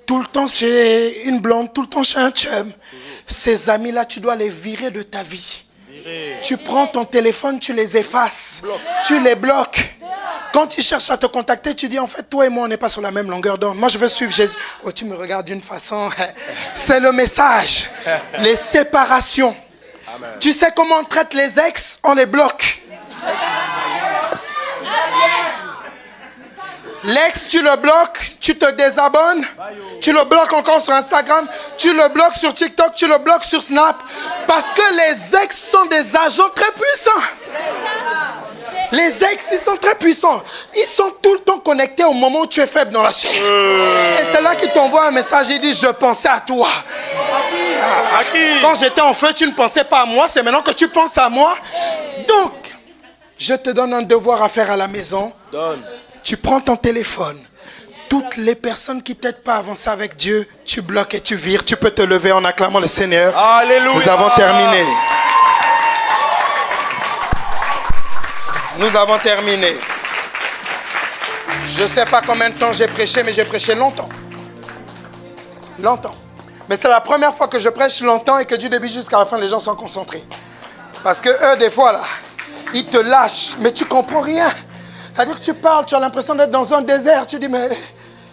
Tout le temps chez une blonde, tout le temps chez un chum. Ces amis-là, tu dois les virer de ta vie. Tu prends ton téléphone, tu les effaces. Tu les bloques. Quand ils cherchent à te contacter, tu dis en fait, toi et moi, on n'est pas sur la même longueur d'onde. Moi, je veux suivre Jésus. Oh, tu me regardes d'une façon. C'est le message. Les séparations. Amen. Tu sais comment on traite les ex? On les bloque. L'ex, tu le bloques, tu te désabonnes, tu le bloques encore sur Instagram, tu le bloques sur TikTok, tu le bloques sur Snap. Parce que les ex sont des agents très puissants. Les ex, ils sont très puissants. Ils sont tout le temps connectés au moment où tu es faible dans la chair. Et c'est là qu'ils t'envoient un message et disent, je pensais à toi. À qui? Quand j'étais en feu, tu ne pensais pas à moi, c'est maintenant que tu penses à moi. Donc, je te donne un devoir à faire à la maison. Donne. Tu prends ton téléphone. Toutes les personnes qui ne t'aident pas à avancer avec Dieu, tu bloques et tu vires. Tu peux te lever en acclamant le Seigneur. Alléluia. Nous avons terminé. Nous avons terminé. Je ne sais pas combien de temps j'ai prêché, mais j'ai prêché longtemps. Longtemps. Mais c'est la première fois que je prêche longtemps et que du début jusqu'à la fin, les gens sont concentrés. Parce que eux, des fois, là, ils te lâchent, mais tu ne comprends rien. C'est-à-dire que tu parles, tu as l'impression d'être dans un désert. Tu dis, mais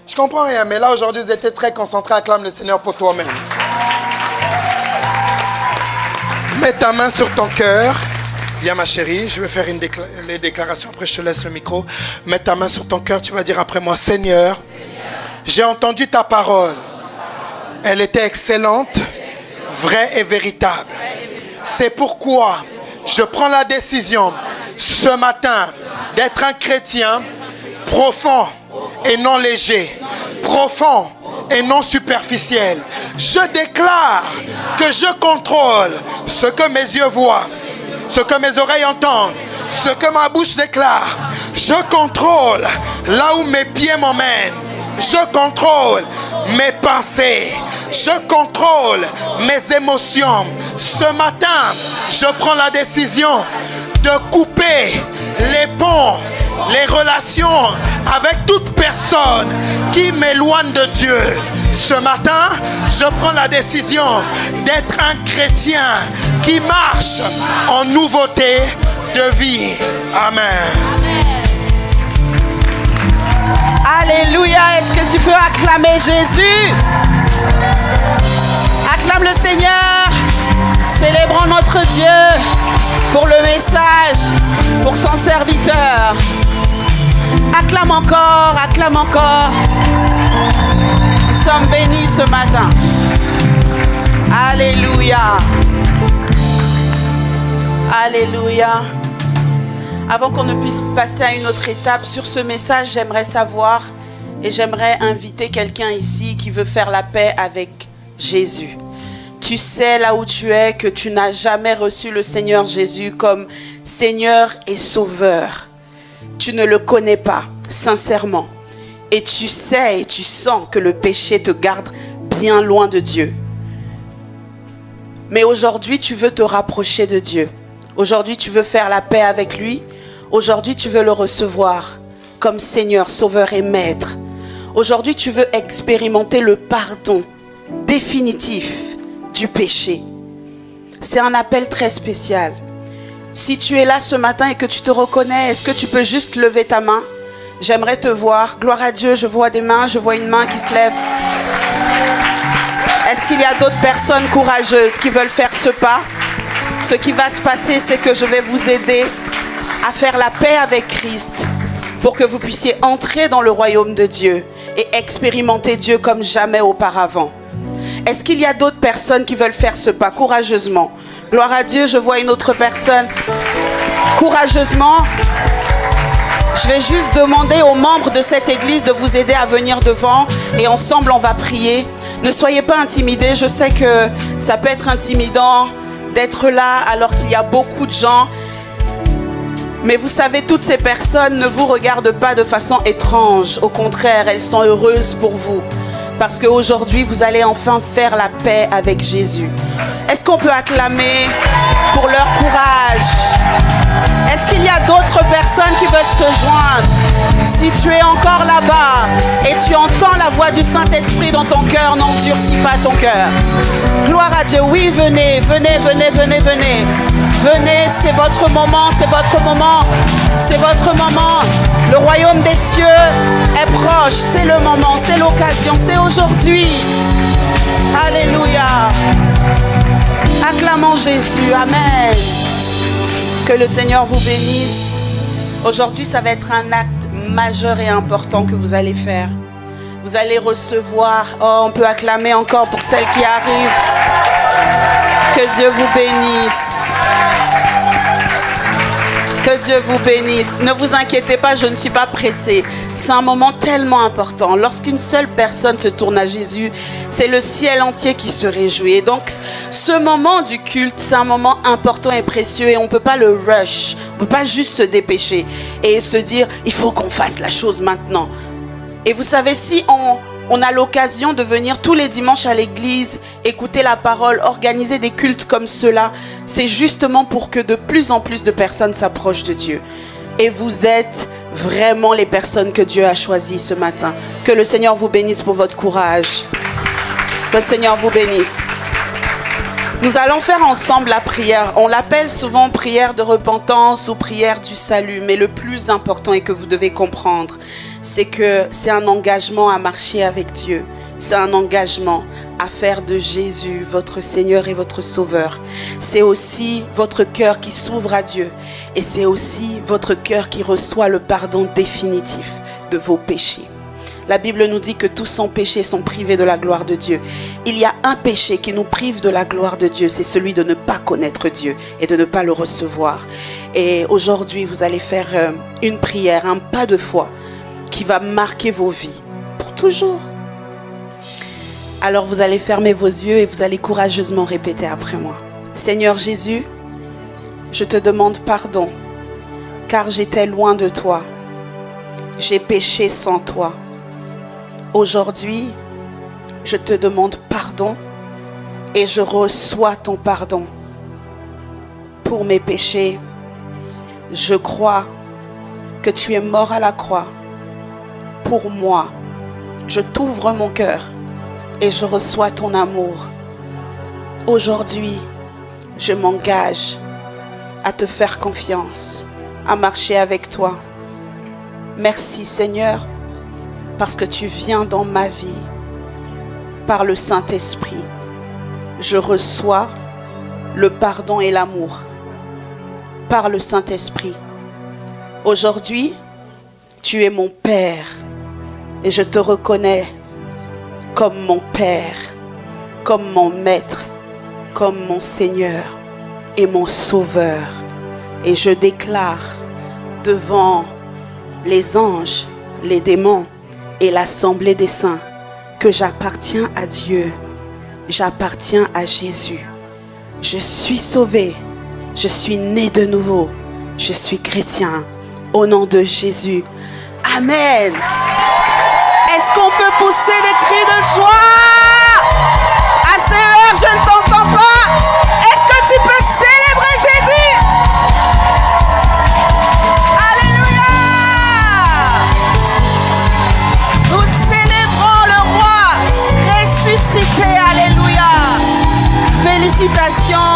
je comprends rien. Mais là, aujourd'hui, vous étiez très concentrés. Acclame le Seigneur pour toi-même. Mets ta main sur ton cœur. Viens, ma chérie, je vais faire les déclarations. Après, je te laisse le micro. Mets ta main sur ton cœur. Tu vas dire après moi, Seigneur, j'ai entendu ta parole. Elle était excellente, vraie et véritable. C'est pourquoi je prends la décision ce matin d'être un chrétien profond et non léger, profond et non superficiel. Je déclare que je contrôle ce que mes yeux voient, ce que mes oreilles entendent, ce que ma bouche déclare. Je contrôle là où mes pieds m'emmènent. Je contrôle mes pensées. Je contrôle mes émotions. Ce matin, je prends la décision de couper les ponts, les relations avec toute personne qui m'éloigne de Dieu. Ce matin, je prends la décision d'être un chrétien qui marche en nouveauté de vie. Amen. Alléluia. Est-ce que tu peux acclamer Jésus? Acclame le Seigneur. Célébrons notre Dieu pour le message, pour son serviteur. Acclame encore, acclame encore. Nous sommes bénis ce matin. Alléluia. Alléluia. Avant qu'on ne puisse passer à une autre étape sur ce message, j'aimerais savoir et j'aimerais inviter quelqu'un ici qui veut faire la paix avec Jésus. Tu sais là où tu es que tu n'as jamais reçu le Seigneur Jésus comme Seigneur et Sauveur. Tu ne le connais pas sincèrement. Et tu sais et tu sens que le péché te garde bien loin de Dieu. Mais aujourd'hui, tu veux te rapprocher de Dieu. Aujourd'hui, tu veux faire la paix avec lui. Aujourd'hui, tu veux le recevoir comme Seigneur, Sauveur et Maître. Aujourd'hui, tu veux expérimenter le pardon définitif du péché. C'est un appel très spécial. Si tu es là ce matin et que tu te reconnais, est-ce que tu peux juste lever ta main? J'aimerais te voir. Gloire à Dieu, je vois des mains, je vois une main qui se lève. Est-ce qu'il y a d'autres personnes courageuses qui veulent faire ce pas? Ce qui va se passer, c'est que je vais vous aider à faire la paix avec Christ pour que vous puissiez entrer dans le royaume de Dieu et expérimenter Dieu comme jamais auparavant. Est-ce qu'il y a d'autres personnes qui veulent faire ce pas courageusement? Gloire à Dieu, je vois une autre personne. Courageusement, je vais juste demander aux membres de cette église de vous aider à venir devant et ensemble on va prier. Ne soyez pas intimidés, je sais que ça peut être intimidant d'être là alors qu'il y a beaucoup de gens. Mais vous savez, toutes ces personnes ne vous regardent pas de façon étrange. Au contraire, elles sont heureuses pour vous. Parce qu'aujourd'hui, vous allez enfin faire la paix avec Jésus. Est-ce qu'on peut acclamer pour leur courage? Est-ce qu'il y a d'autres personnes qui veulent se joindre? Si tu es encore là-bas et tu entends la voix du Saint-Esprit dans ton cœur, n'endurcis pas ton cœur. Gloire à Dieu. Oui, venez, venez, venez, venez, venez. Venez, c'est votre moment, c'est votre moment, c'est votre moment. Le royaume des cieux est proche, c'est le moment, c'est l'occasion, c'est aujourd'hui. Alléluia. Acclamons Jésus, amen. Que le Seigneur vous bénisse. Aujourd'hui, ça va être un acte majeur et important que vous allez faire. Vous allez recevoir, oh, on peut acclamer encore pour celles qui arrivent. Que Dieu vous bénisse. Que Dieu vous bénisse. Ne vous inquiétez pas, je ne suis pas pressée. C'est un moment tellement important. Lorsqu'une seule personne se tourne à Jésus, c'est le ciel entier qui se réjouit. Et donc, ce moment du culte, c'est un moment important et précieux et on ne peut pas le rush. On ne peut pas juste se dépêcher et se dire, il faut qu'on fasse la chose maintenant. Et vous savez, si on a l'occasion de venir tous les dimanches à l'église, écouter la parole, organiser des cultes comme cela, c'est justement pour que de plus en plus de personnes s'approchent de Dieu. Et vous êtes vraiment les personnes que Dieu a choisies ce matin. Que le Seigneur vous bénisse pour votre courage. Que le Seigneur vous bénisse. Nous allons faire ensemble la prière. On l'appelle souvent prière de repentance ou prière du salut. Mais le plus important et que vous devez comprendre, c'est que c'est un engagement à marcher avec Dieu. C'est un engagement à faire de Jésus votre Seigneur et votre Sauveur. C'est aussi votre cœur qui s'ouvre à Dieu. Et c'est aussi votre cœur qui reçoit le pardon définitif de vos péchés. La Bible nous dit que tous sans péché sont privés de la gloire de Dieu. Il y a un péché qui nous prive de la gloire de Dieu, c'est celui de ne pas connaître Dieu et de ne pas le recevoir. Et aujourd'hui, vous allez faire une prière, un pas de foi qui va marquer vos vies pour toujours. Alors vous allez fermer vos yeux et vous allez courageusement répéter après moi. Seigneur Jésus, je te demande pardon, car j'étais loin de toi. J'ai péché sans toi. Aujourd'hui, je te demande pardon et je reçois ton pardon pour mes péchés. Je crois que tu es mort à la croix pour moi. Je t'ouvre mon cœur et je reçois ton amour. Aujourd'hui, je m'engage à te faire confiance, à marcher avec toi. Merci Seigneur, parce que tu viens dans ma vie par le Saint-Esprit. Je reçois le pardon et l'amour par le Saint-Esprit. Aujourd'hui, tu es mon Père et je te reconnais comme mon Père, comme mon Maître, comme mon Seigneur et mon Sauveur. Et je déclare devant les anges, les démons et l'assemblée des saints que j'appartiens à Dieu, j'appartiens à Jésus. Je suis sauvé, je suis né de nouveau, je suis chrétien. Au nom de Jésus, amen. Est-ce qu'on peut pousser des cris de joie? ACER, je ne t'entends pas. Est-ce que tu peux célébrer Jésus? Alléluia. Nous célébrons le roi ressuscité. Alléluia. Félicitations.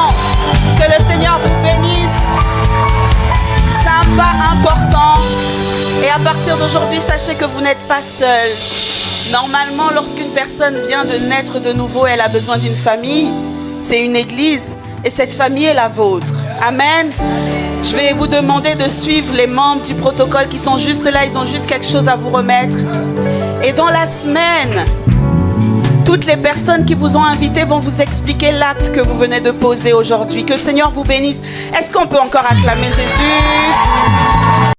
Que le Seigneur vous bénisse. C'est un pas important. Et à partir d'aujourd'hui, sachez que vous n'êtes pas seul. Normalement, lorsqu'une personne vient de naître de nouveau, elle a besoin d'une famille. C'est une église. Et cette famille est la vôtre. Amen. Je vais vous demander de suivre les membres du protocole qui sont juste là. Ils ont juste quelque chose à vous remettre. Et dans la semaine, toutes les personnes qui vous ont invité vont vous expliquer l'acte que vous venez de poser aujourd'hui. Que le Seigneur vous bénisse. Est-ce qu'on peut encore acclamer Jésus?